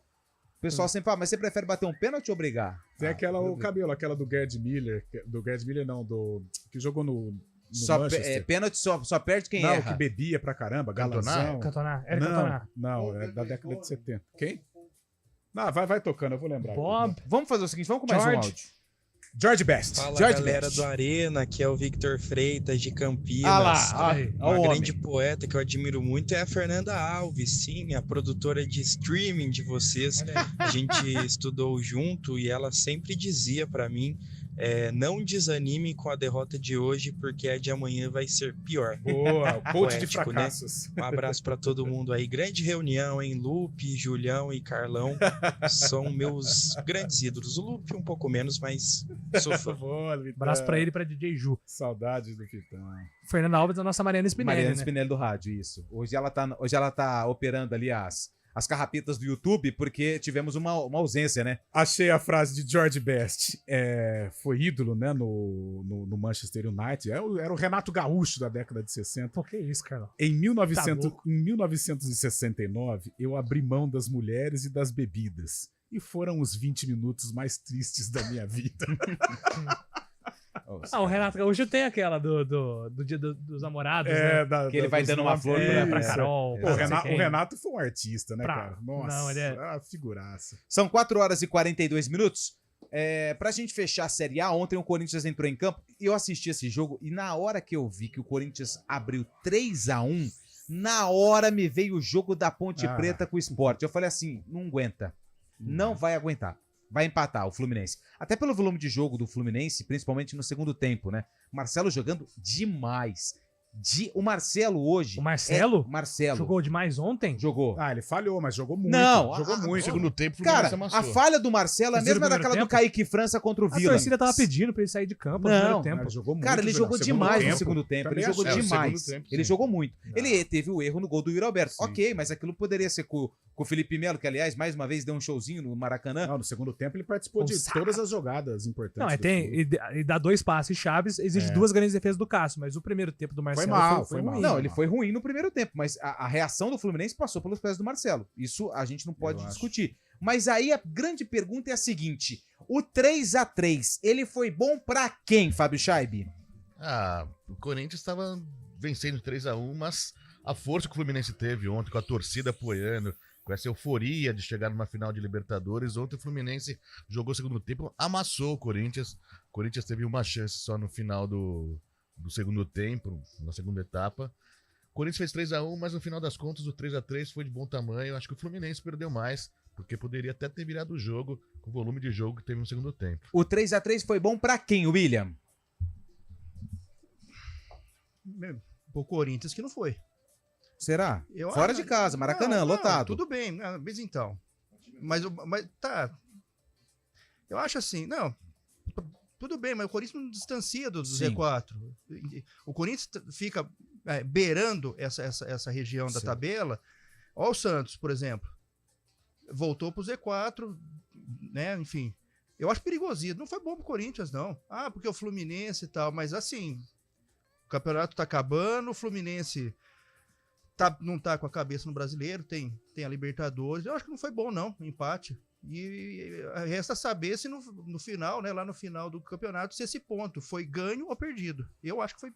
o pessoal sempre fala, mas você prefere bater um pênalti ou brigar? Tem o cabelo, aquela do Gerd Miller. Do Gerd Miller, não, que jogou no pênalti só perde quem erra. Não, que bebia pra caramba, galãozão. Cantona. Eric Cantona. Não, é da década de 70. Quem? Não, vai tocando, eu vou lembrar. Bob. Vamos fazer o seguinte, vamos com mais um áudio. George Best. Fala, George galera Best. do Arena, aqui é o Victor Freitas de Campinas. Uma grande poeta que eu admiro muito é a Fernanda Alves, sim, a produtora de streaming de vocês. A gente estudou junto e ela sempre dizia pra mim, não desanime com a derrota de hoje, porque a de amanhã vai ser pior. Boa, o coach de Poético, fracassos. Né? Um abraço pra todo mundo aí. Grande reunião, hein? Lupe, Julião e Carlão são meus grandes ídolos. O Lupe um pouco menos, mas sou fã. Abraço pra ele e pra DJ Ju. Saudades do Vitão. Fernanda Alves, a nossa Mariana Spinelli, Mariana né? Spinelli do rádio, isso. Hoje ela tá operando ali as carrapetas do YouTube, porque tivemos uma ausência, né? Achei a frase de George Best. Foi ídolo, né, no Manchester United. Era o Renato Gaúcho da década de 60. Pô, que isso, cara? Em 1969, eu abri mão das mulheres e das bebidas. E foram os 20 minutos mais tristes da minha vida. O Renato Gaúcho tem aquela do dia dos namorados, né? Que ele vai dando uma flor pra Carol. Pô, o Renato foi um artista, né, cara? Nossa, não, ele é uma figuraça. São 4 horas e 42 minutos. Pra gente fechar a Série A, ontem o Corinthians entrou em campo e eu assisti esse jogo e na hora que eu vi que o Corinthians abriu 3-1, na hora me veio o jogo da Ponte Preta com o Sport. Eu falei assim, não aguenta. Não vai aguentar. Vai empatar o Fluminense. Até pelo volume de jogo do Fluminense, principalmente no segundo tempo, né? Marcelo jogando demais. O Marcelo hoje... O Marcelo? Marcelo. Jogou demais ontem? Jogou. Ele falhou, mas jogou muito. Não. Jogou muito. No segundo tempo, o Cara, Fluminense a amassou. falha do Marcelo é a mesma daquela do Kaique França contra o Vila. A torcida tava pedindo pra ele sair de campo no primeiro tempo. Ele jogou muito, Cara, ele jogou demais no segundo tempo. Ele jogou demais. Ele jogou muito. Ele teve o erro no gol do Yuri Alberto. Ok, mas aquilo poderia ser com o Felipe Melo, que aliás, mais uma vez, deu um showzinho no Maracanã. Não, no segundo tempo ele participou de todas as jogadas importantes. Não, e dá 2 passes chaves, exige 2 grandes defesas do Cássio, mas o primeiro tempo do Marcelo foi ruim. Não, ele foi ruim no primeiro tempo, mas a reação do Fluminense passou pelos pés do Marcelo. Isso a gente não pode discutir. Mas aí a grande pergunta é a seguinte: o 3-3, ele foi bom pra quem, Fábio Scheibe? O Corinthians estava vencendo 3-1, mas a força que o Fluminense teve ontem, com a torcida apoiando, com essa euforia de chegar numa final de Libertadores, ontem o Fluminense jogou o segundo tempo, amassou o Corinthians. O Corinthians teve uma chance só no final do segundo tempo, na segunda etapa. O Corinthians fez 3-1, mas no final das contas o 3-3 foi de bom tamanho. Acho que o Fluminense perdeu mais, porque poderia até ter virado o jogo com o volume de jogo que teve no segundo tempo. O 3-3 foi bom pra quem, William? O Corinthians que não foi. Será? Fora de casa, Maracanã, lotado. Tudo bem, mas então. Mas tá. Eu acho assim, tudo bem, mas o Corinthians não distancia do Z4. O Corinthians fica beirando essa região da tabela. Olha o Santos, por exemplo. Voltou pro Z4, né? Enfim. Eu acho perigosismo. Não foi bom pro Corinthians, não. Porque o Fluminense e tal, mas assim, o campeonato tá acabando, o Fluminense não tá com a cabeça no Brasileiro, tem a Libertadores. Eu acho que não foi bom, não, o empate. E resta saber se no final, né, lá no final do campeonato, se esse ponto foi ganho ou perdido. Eu acho que foi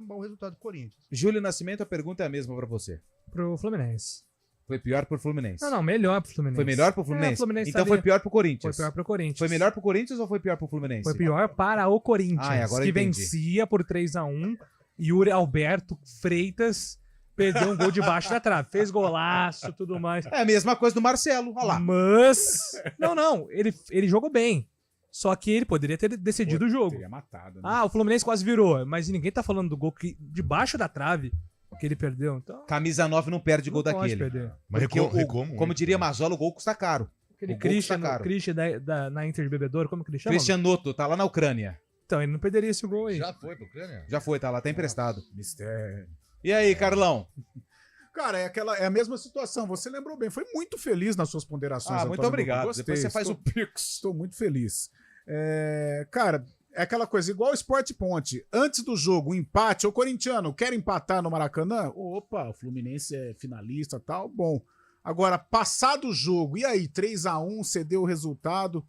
um bom resultado do Corinthians. Júlio Nascimento, a pergunta é a mesma pra você. Pro Fluminense. Foi pior pro Fluminense? Não, melhor pro Fluminense. Foi melhor pro Fluminense? O Fluminense então foi pior pro Corinthians? Foi pior pro Corinthians. Foi melhor pro Corinthians ou foi pior pro Fluminense? Foi pior para o Corinthians, agora que entendi. vencia por 3-1. Yuri Alberto Freitas perdeu um gol debaixo da trave. Fez golaço, tudo mais. É a mesma coisa do Marcelo, olha lá. Mas... Não, ele jogou bem. Só que ele poderia ter decidido o jogo. Teria matado, né? Ah, o Fluminense quase virou, mas ninguém tá falando do gol que debaixo da trave que ele perdeu. Então, Camisa 9 não perde gol daquele. Perder. Mas como diria Mazola, o gol custa caro. Aquele Christian na Inter de Bebedouro, como que ele chama? Christian Noto, tá lá na Ucrânia. Então, ele não perderia esse gol aí. Já foi pra Ucrânia? Já foi, tá lá, tá emprestado. Mistério. E aí, Carlão? Cara, é a mesma situação. Você lembrou bem. Foi muito feliz nas suas ponderações. Muito obrigado. Gostei, depois você faz o Pix. Estou muito feliz. Cara, é aquela coisa, igual o Sport Ponte. Antes do jogo, o empate, o corintiano quer empatar no Maracanã? Opa, o Fluminense é finalista e tal, bom. Agora, passado o jogo, e aí, 3-1, cedeu o resultado.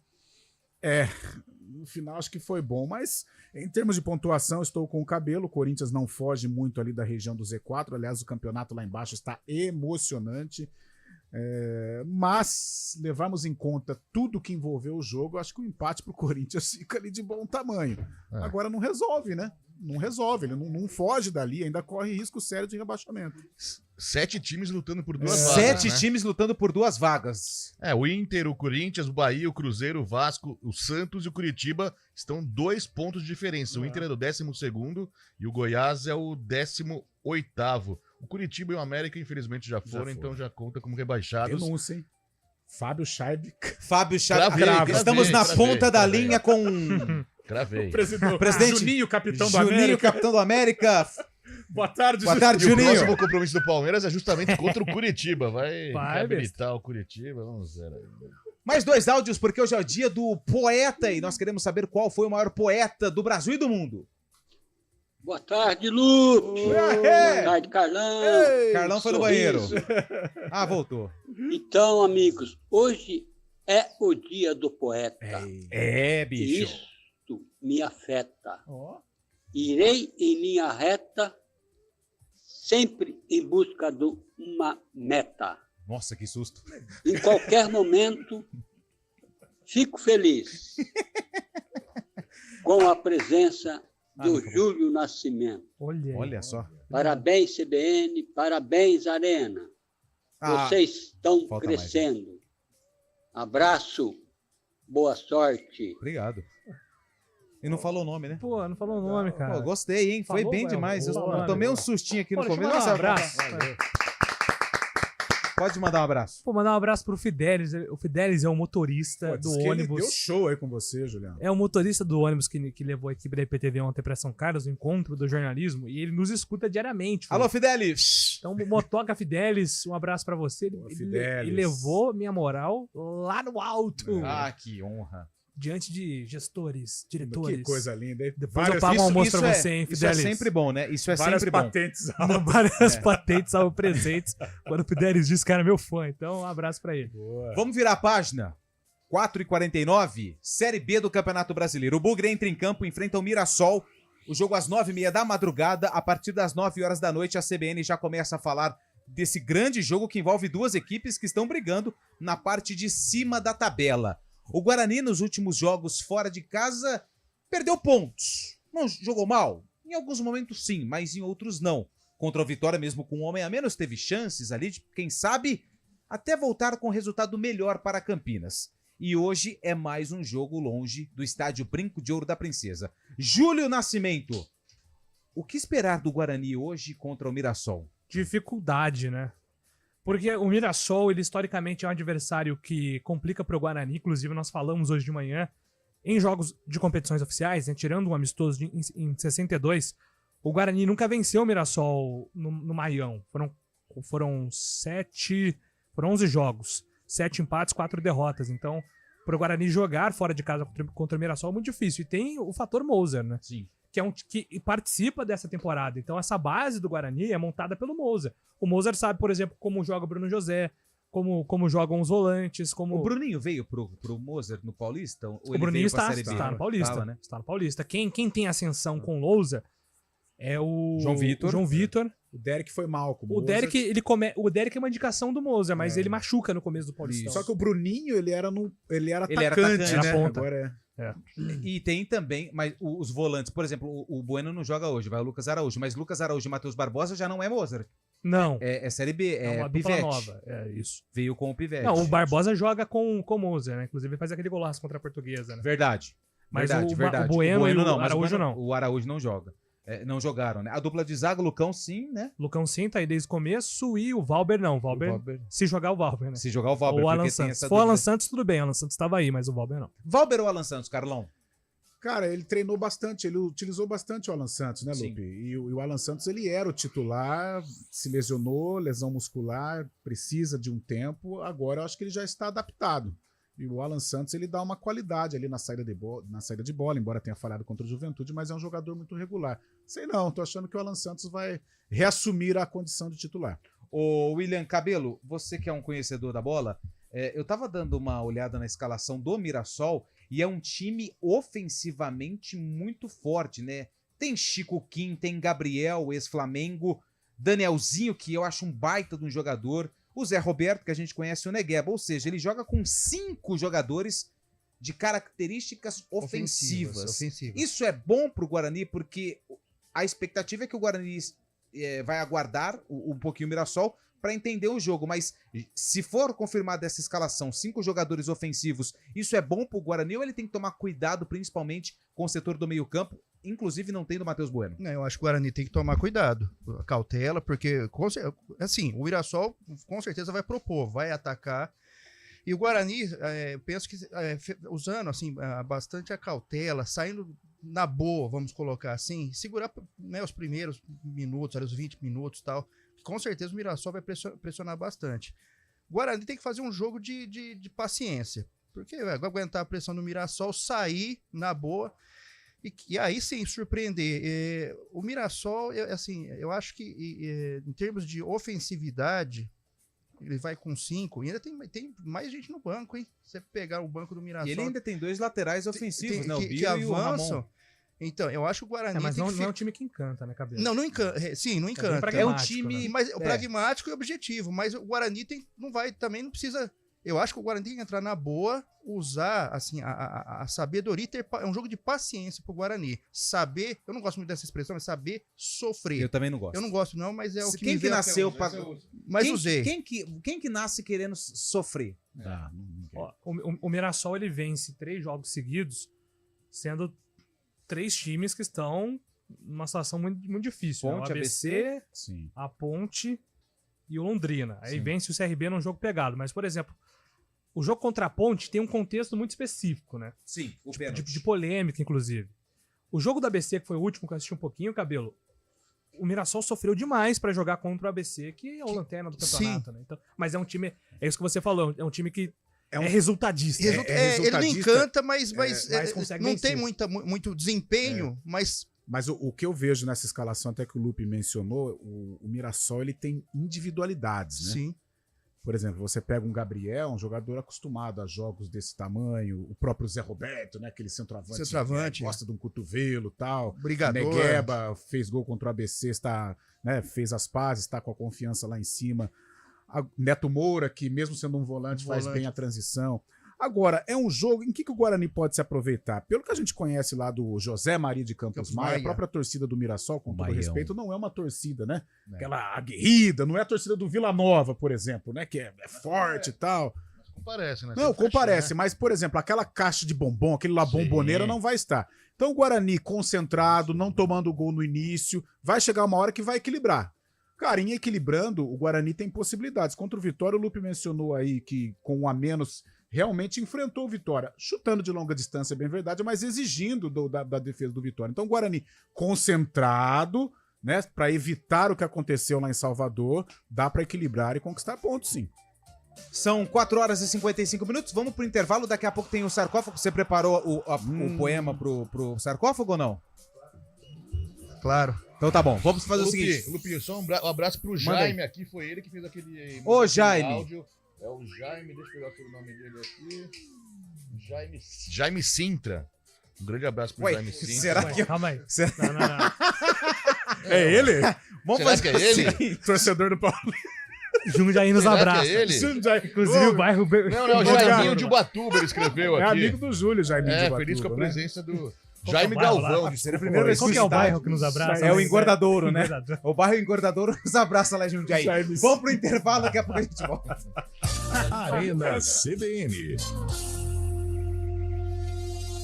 No final acho que foi bom, mas em termos de pontuação, estou com o cabelo. O Corinthians não foge muito ali da região do Z4. Aliás, o campeonato lá embaixo está emocionante. Mas levarmos em conta tudo que envolveu o jogo, acho que o empate pro Corinthians fica ali de bom tamanho. Agora não resolve, né? Não resolve, ele não foge dali, ainda corre risco sério de rebaixamento. 7 times lutando por 2 vagas. 7 times lutando por 2 vagas. O Inter, o Corinthians, o Bahia, o Cruzeiro, o Vasco, o Santos e o Curitiba estão 2 pontos de diferença. O Inter é do 12º e o Goiás é o 18º. O Curitiba e o América, infelizmente, já foram, então já conta como rebaixados. Denúncia, hein? Fábio Scheib. Estamos na ponta da linha com... Cravei. O presidente Juninho, capitão do América. Boa tarde, Juninho. O próximo compromisso do Palmeiras é justamente contra o Curitiba. Vai habilitar o Curitiba. Vamos ver aí. Mais 2 áudios, porque hoje é o dia do poeta e nós queremos saber qual foi o maior poeta do Brasil e do mundo. Boa tarde, Lupe. Boa tarde, Carlão. Carlão foi no banheiro. Voltou. Então, amigos, hoje é o dia do poeta. Bicho. Isto me afeta. Irei em linha reta, sempre em busca de uma meta. Nossa, que susto. Em qualquer momento, fico feliz com a presença do Júlio Nascimento. Olha só. Parabéns, CBN, parabéns, Arena. Vocês estão crescendo. Abraço, boa sorte. Obrigado. E não falou o nome, né? Pô, não falou o nome, cara. Pô, gostei, hein? Foi bem demais. Eu tomei um sustinho aqui no começo. Nossa, abraço. Pode mandar um abraço. Mandar um abraço pro Fidelis. O Fidelis é o motorista do ônibus. Ele deu show aí com você, Juliano. É o motorista do ônibus que levou a equipe da IPTV ontem pra São Carlos, o encontro do jornalismo, e ele nos escuta diariamente. Alô, Fidelis! Então, motoca Fidelis, um abraço pra você. Ele levou minha moral lá no alto. Que honra. Diante de gestores, diretores. Que coisa linda, hein? Depois eu pago um almoço pra você, hein, Fidelis? Isso é sempre bom, né? Isso é sempre bom. Várias patentes estavam presentes quando o Fidelis disse que era meu fã. Então, um abraço pra ele. Boa. Vamos virar a página. 4h49, Série B do Campeonato Brasileiro. O Bugre entra em campo, enfrenta o Mirassol. O jogo às 9h30 da madrugada. A partir das 9 horas da noite, a CBN já começa a falar desse grande jogo que envolve 2 equipes que estão brigando na parte de cima da tabela. O Guarani, nos últimos jogos fora de casa, perdeu pontos. Não jogou mal? Em alguns momentos sim, mas em outros não. Contra o Vitória, mesmo com um homem a menos, teve chances ali de, quem sabe, até voltar com resultado melhor para Campinas. E hoje é mais um jogo longe do estádio Brinco de Ouro da Princesa. Júlio Nascimento, o que esperar do Guarani hoje contra o Mirassol? Dificuldade, né? Porque o Mirassol, ele historicamente é um adversário que complica para o Guarani. Inclusive, nós falamos hoje de manhã, em jogos de competições oficiais, né, tirando um amistoso em 62, o Guarani nunca venceu o Mirassol no Maião. Foram 11 jogos, 7 empates, 4 derrotas. Então, para o Guarani jogar fora de casa contra o Mirassol é muito difícil. E tem o fator Moser, né? Sim. Que participa dessa temporada. Então, essa base do Guarani é montada pelo Moser. O Moser sabe, por exemplo, como joga o Bruno José, como jogam os volantes, como... O Bruninho veio pro Moser no Paulista? O Bruninho está no Paulista. Tava, né? Está no Paulista. Quem tem ascensão com o Lousa é o João Vitor. O Derek foi mal com o Moser. O Derek é uma indicação do Moser, mas ele machuca no começo do Paulista. Só que o Bruninho, ele era atacante, né? Ponta. Agora E tem também, mas os volantes, por exemplo, o Bueno não joga hoje, vai o Lucas Araújo, mas Lucas Araújo e Matheus Barbosa já não é Moser. Não. É Série B, é uma Pivete. dupla nova, é isso. Veio com o Pivete. Não, o Barbosa joga com o Moser, né? Inclusive faz aquele golaço contra a Portuguesa, né? Verdade. Mas verdade. O Bueno e o não, Araújo não. O Araújo não joga. Não jogaram, né? A dupla de zaga, Lucão sim, né? Lucão sim, tá aí desde o começo, e o Valber não. O Valber, se jogar o Valber, né? Se jogar o Valber, ou o Alan Santos. Se for o Alan Santos, tudo bem. O Alan Santos tava aí, mas o Valber não. Valber ou Alan Santos, Carlão? Cara, ele treinou bastante, ele utilizou bastante o Alan Santos, né, Lupe? E o Alan Santos, ele era o titular, se lesionou, lesão muscular, precisa de um tempo, agora eu acho que ele já está adaptado. E o Alan Santos, ele dá uma qualidade ali na saída de bola, embora tenha falhado contra o Juventude, mas é um jogador muito regular. Sei não, tô achando que o Alan Santos vai reassumir a condição de titular. Ô William Cabelo, você que é um conhecedor da bola, eu tava dando uma olhada na escalação do Mirassol e é um time ofensivamente muito forte, né? Tem Chico Kim, tem Gabriel, ex-Flamengo, Danielzinho, que eu acho um baita de um jogador, o Zé Roberto, que a gente conhece, o Negueba, ou seja, ele joga com 5 jogadores de características ofensivas. Isso é bom pro Guarani, porque a expectativa é que o Guarani vai aguardar um pouquinho o Mirassol para entender o jogo, mas se for confirmada essa escalação, 5 jogadores ofensivos, isso é bom pro Guarani ou ele tem que tomar cuidado, principalmente com o setor do meio campo, inclusive não tem do Matheus Bueno? Não, eu acho que o Guarani tem que tomar cuidado, cautela, porque assim, o Mirassol com certeza vai propor, vai atacar, e o Guarani, penso que usando assim, bastante a cautela, saindo na boa, vamos colocar assim, segurar, né, os primeiros minutos, os 20 minutos e tal, com certeza o Mirassol vai pressionar bastante. O Guarani tem que fazer um jogo de paciência, porque vai aguentar a pressão do Mirassol, sair na boa e aí sim surpreender. O Mirassol, assim, eu acho que em termos de ofensividade, ele vai com 5 e ainda tem mais gente no banco, hein? Você pegar o banco do Mirassol. E ele ainda tem 2 laterais ofensivos, né? O que Bio e o Ramon. Então, eu acho que o Guarani... mas não é um time que encanta, né, Cabelo? Não encanta. Sim, não encanta. É um time... Né? Mas pragmático e objetivo. Mas o Guarani também não precisa... Eu acho que o Guarani tem que entrar na boa, usar assim, a sabedoria. É um jogo de paciência pro Guarani. Saber... Eu não gosto muito dessa expressão, mas saber sofrer. Eu também não gosto. Eu não gosto não, mas é o que quem me que nasceu Mas usei. Quem que nasce querendo sofrer? O Mirassol, ele vence 3 jogos seguidos, sendo 3 times que estão numa situação muito, muito difícil. Ponte, né? O ABC, a Ponte e o Londrina. Aí vence o CRB num jogo pegado. Mas, por exemplo, o jogo contra a Ponte tem um contexto muito específico, né? Sim, de polêmica, inclusive. O jogo do ABC, que foi o último que eu assisti um pouquinho, Cabelo, o Mirassol sofreu demais pra jogar contra o ABC, que é o lanterna do campeonato, né? Então, mas é um time, é isso que você falou, é um time que é resultadista. Ele não encanta, mas não tem muito desempenho, Mas o que eu vejo nessa escalação, até que o Lupe mencionou, o Mirassol, ele tem individualidades, né? Sim. Por exemplo, você pega um Gabriel, um jogador acostumado a jogos desse tamanho, o próprio Zé Roberto, né? Aquele centroavante. Gosta de um cotovelo e tal. Brigador. Negueba fez gol contra o ABC, fez as pazes, está com a confiança lá em cima. Neto Moura, que mesmo sendo um volante, faz bem a transição. Agora, é um jogo em que o Guarani pode se aproveitar? Pelo que a gente conhece lá do José Maria de Campos Maia, a própria torcida do Mirassol, com todo respeito, não é uma torcida, né? Aquela aguerrida, não é a torcida do Vila Nova, por exemplo, né? Que é forte e tal. Mas comparece, né? Não, comparece, mas, por exemplo, aquela caixa de bombom, aquele lá bomboneira não vai estar. Então o Guarani concentrado, não tomando gol no início, vai chegar uma hora que vai equilibrar. Cara, em equilibrando, o Guarani tem possibilidades. Contra o Vitória, o Lupe mencionou aí que com 1 a menos realmente enfrentou o Vitória, chutando de longa distância, é bem verdade, mas exigindo da defesa do Vitória. Então o Guarani concentrado, né, para evitar o que aconteceu lá em Salvador, dá para equilibrar e conquistar pontos, sim. São 4 horas e 55 minutos, vamos pro intervalo, daqui a pouco tem o sarcófago. Você preparou o poema pro sarcófago ou não? Claro. Então tá bom, vamos fazer o seguinte. Lupe, só um abraço pro Jaime aqui, foi ele que fez aquele... Ô, Jaime! Áudio. É o Jaime, deixa eu pegar o sobrenome dele aqui. Jaime Sintra. Um grande abraço pro Jaime Sintra. Será que... Calma aí. Não. É ele? Vamos Será fazer que é ele? Assim. Torcedor do Paulo. Jundiaí nos abraça. É ele? Inclusive o bairro... Não, o Jaiminho de Ubatuba ele escreveu aqui. É amigo do Júlio, Jaiminho de Ubatuba. Feliz com a presença Jaime Galvão. Seria a primeira vez Qual que é o bairro que nos abraça? É o Engordadouro, né? O bairro Engordadouro nos abraça lá em Jundiaí. Vamos pro intervalo, daqui a pouco a gente volta. Arena CBN.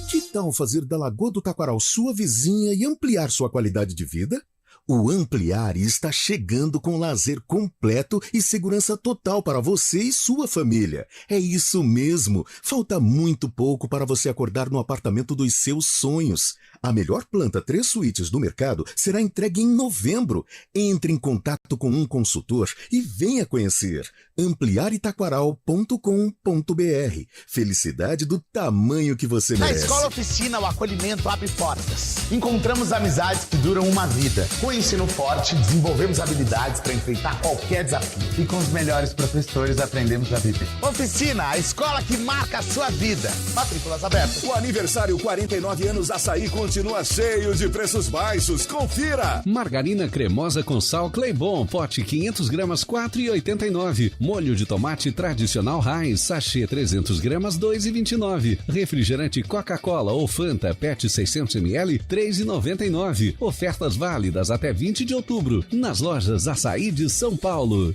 Que tal fazer da Lagoa do Taquaral sua vizinha e ampliar sua qualidade de vida? O Ampliare está chegando com lazer completo e segurança total para você e sua família. É isso mesmo. Falta muito pouco para você acordar no apartamento dos seus sonhos. A melhor planta 3 suítes do mercado será entregue em novembro. Entre em contato com um consultor e venha conhecer. ampliaretaquaral.com.br. Felicidade do tamanho que você merece. Na Escola Oficina, o acolhimento abre portas. Encontramos amizades que duram uma vida. Com ensino forte, desenvolvemos habilidades para enfrentar qualquer desafio. E com os melhores professores, aprendemos a viver. Oficina, a escola que marca a sua vida. Matrículas abertas. O aniversário 49 anos Açaí continua cheio de preços baixos. Confira! Margarina cremosa com sal Cleibon, pote 500 gramas, R$ 4,89. Molho de tomate tradicional Heinz, sachê 300 gramas, R$ 2,29. Refrigerante Coca-Cola ou Fanta, PET 600 ml, R$ 3,99. Ofertas válidas até 20 de outubro, nas lojas Açaí de São Paulo.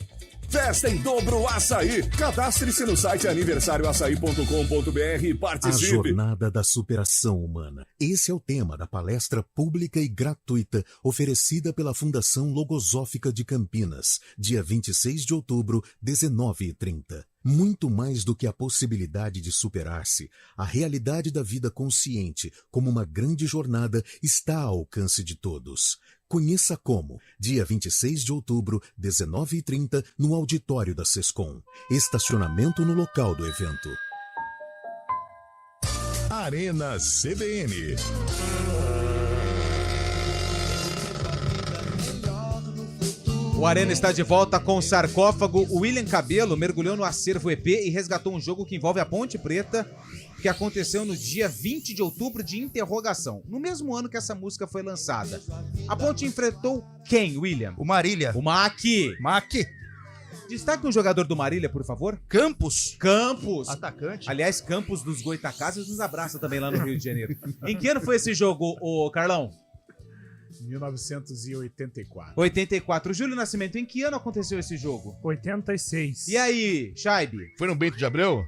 Festa em dobro Açaí. Cadastre-se no site aniversarioaçaí.com.br e participe. A jornada da superação humana. Esse é o tema da palestra pública e gratuita oferecida pela Fundação Logosófica de Campinas, dia 26 de outubro, 19h30. Muito mais do que a possibilidade de superar-se, a realidade da vida consciente, como uma grande jornada, está ao alcance de todos. Conheça como, dia 26 de outubro, 19h30, no auditório da Sescom. Estacionamento no local do evento. Arena CBN. O Arena está de volta com o sarcófago. O William Cabelo mergulhou no acervo EP e resgatou um jogo que envolve a Ponte Preta, que aconteceu no dia 20 de outubro de interrogação, no mesmo ano que essa música foi lançada. A Ponte enfrentou quem, William? O Marília. O Mac. Destaque um jogador do Marília, por favor. Campos. Atacante. Aliás, Campos dos Goitacazes nos abraça também lá no Rio de Janeiro. Em que ano foi esse jogo, ô Carlão? 1984. 84. Júlio Nascimento, em que ano aconteceu esse jogo? 86. E aí, Chaibe? Foi no Bento de Abreu?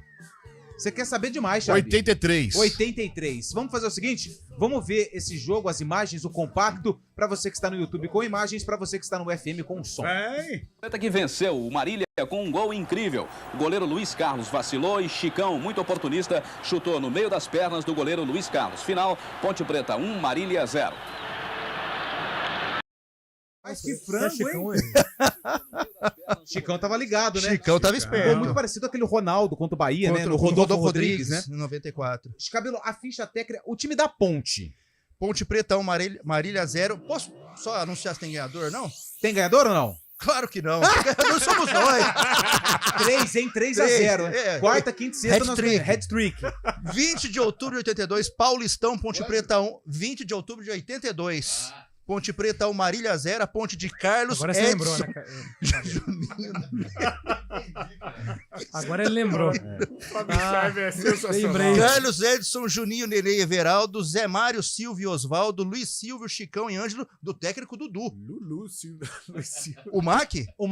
Você quer saber demais, Chaibe? 83. 83. Vamos fazer o seguinte? Vamos ver esse jogo, as imagens, o compacto, pra você que está no YouTube com imagens, pra você que está no FM com som. O que venceu o Marília com um gol incrível. O goleiro Luiz Carlos vacilou e Chicão, muito oportunista, chutou no meio das pernas do goleiro Luiz Carlos. Final, Ponte Preta 1, Marília 0. Mas que frango, hein? Chicão tava ligado, né? Chicão tava esperto. Ficou muito parecido aquele Ronaldo contra o Bahia, né? No Rodolfo Rodrigues, né? Em 94. Cabelo, a ficha técnica, o time da Ponte. Ponte Preta 1, Marília 0. Posso só anunciar se tem ganhador, não? Tem ganhador ou não? Claro que não. Não somos nós. 3, hein? 3-0. Quarta, quinta e sexta. Hat-trick. 20 de outubro de 82, Paulistão, Ponte Preta 1. 20 de outubro de 82. Ponte Preta 1, Marília 0, a ponte de Carlos Agora Edson. Você lembrou, né? Agora ele lembrou. Lembrei. Carlos Edson, Juninho, Nenê, Everaldo, Zé Mário, Silvio, Osvaldo, Luiz Silvio, Chicão e Ângelo, do técnico Dudu. O Mac? O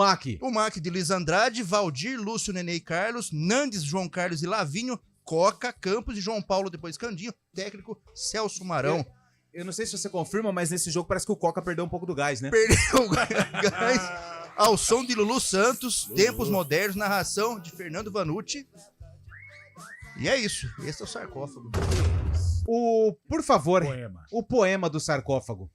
Mac de Luiz Andrade, Valdir, Lúcio, Nenê e Carlos, Nandes, João Carlos e Lavinho, Coca, Campos e João Paulo, depois Candinho, técnico Celso Marão. Eu não sei se você confirma, mas nesse jogo parece que o Coca perdeu um pouco do gás, né? Perdeu o gás. Ao som de Lulu Santos, Tempos Modernos, narração de Fernando Vanucci. E é isso. Esse é o sarcófago. Por favor, o poema do sarcófago.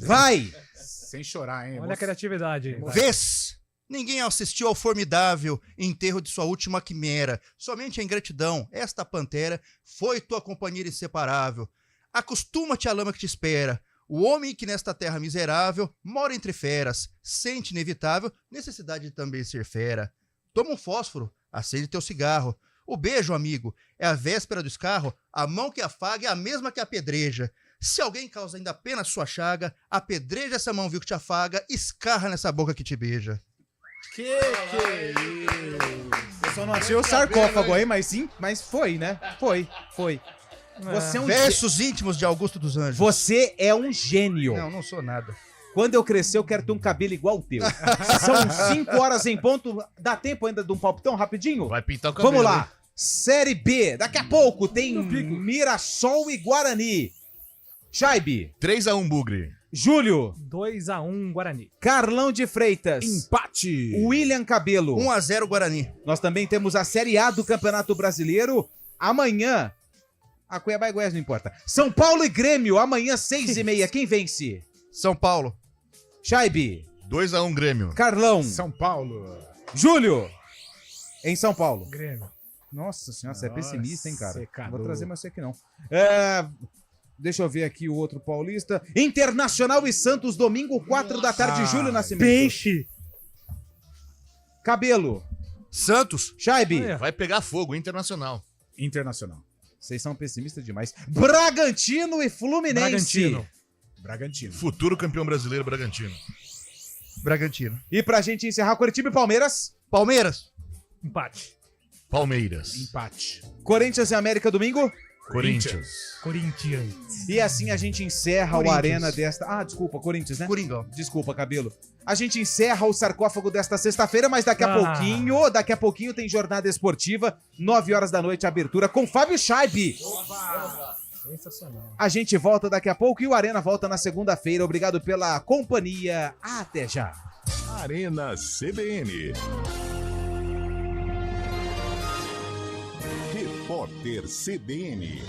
Vai! Sem chorar, hein? Olha a criatividade. Vês! Ninguém assistiu ao formidável enterro de sua última quimera. Somente a ingratidão, esta pantera, foi tua companheira inseparável. Acostuma-te à lama que te espera. O homem que nesta terra miserável mora entre feras, sente inevitável necessidade de também ser fera. Toma um fósforo, acende teu cigarro. O beijo, amigo, é a véspera do escarro, a mão que afaga é a mesma que apedreja. Se alguém causa ainda apenas sua chaga, apedreja essa mão vil que te afaga, escarra nessa boca que te beija. Que isso? Eu só não achei o sarcófago aí, mas sim, mas foi, né? Foi. Você é um Versos íntimos de Augusto dos Anjos. Você é um gênio. Não sou nada. Quando eu crescer, eu quero ter um cabelo igual o teu. São 5 horas em ponto. Dá tempo ainda de um palpitão rapidinho? Vai pintar o cabelo. Vamos lá. Hein? Série B. Daqui a pouco tem Mirassol e Guarani. Chaibe. 3-1, Bugre. Júlio. 2-1, Guarani. Carlão de Freitas. Empate. William Cabelo. 1-0, Guarani. Nós também temos a Série A do Campeonato Brasileiro. Amanhã. A Cuiabá e Goiás não importa. São Paulo e Grêmio. Amanhã, 6h30. Quem vence? São Paulo. Chaibe. 2-1, Grêmio. Carlão. São Paulo. Júlio. Em São Paulo. Grêmio. Nossa senhora, você é pessimista, hein, cara? Secador. Não vou trazer mais isso aqui, não. Deixa eu ver aqui o outro paulista. Internacional e Santos, domingo, 4 da tarde, Júlio Nascimento. Peixe. Cabelo. Santos. Chaibe. Vai pegar fogo, Internacional. Internacional. Vocês são pessimistas demais. Bragantino e Fluminense. Bragantino. Futuro campeão brasileiro, Bragantino. Bragantino. E pra gente encerrar, Curitiba e Palmeiras. Palmeiras. Empate. Palmeiras. Empate. Corinthians e América, domingo. Corinthians. E assim a gente encerra o Arena desta... Ah, desculpa, Corinthians, né? Coringão. Desculpa, Cabelo. A gente encerra o sarcófago desta sexta-feira, mas daqui a pouquinho tem jornada esportiva, 9 horas da noite, abertura com Fábio Chaibe. Sensacional. A gente volta daqui a pouco e o Arena volta na segunda-feira. Obrigado pela companhia. Até já. Arena CBN. Repórter CBN.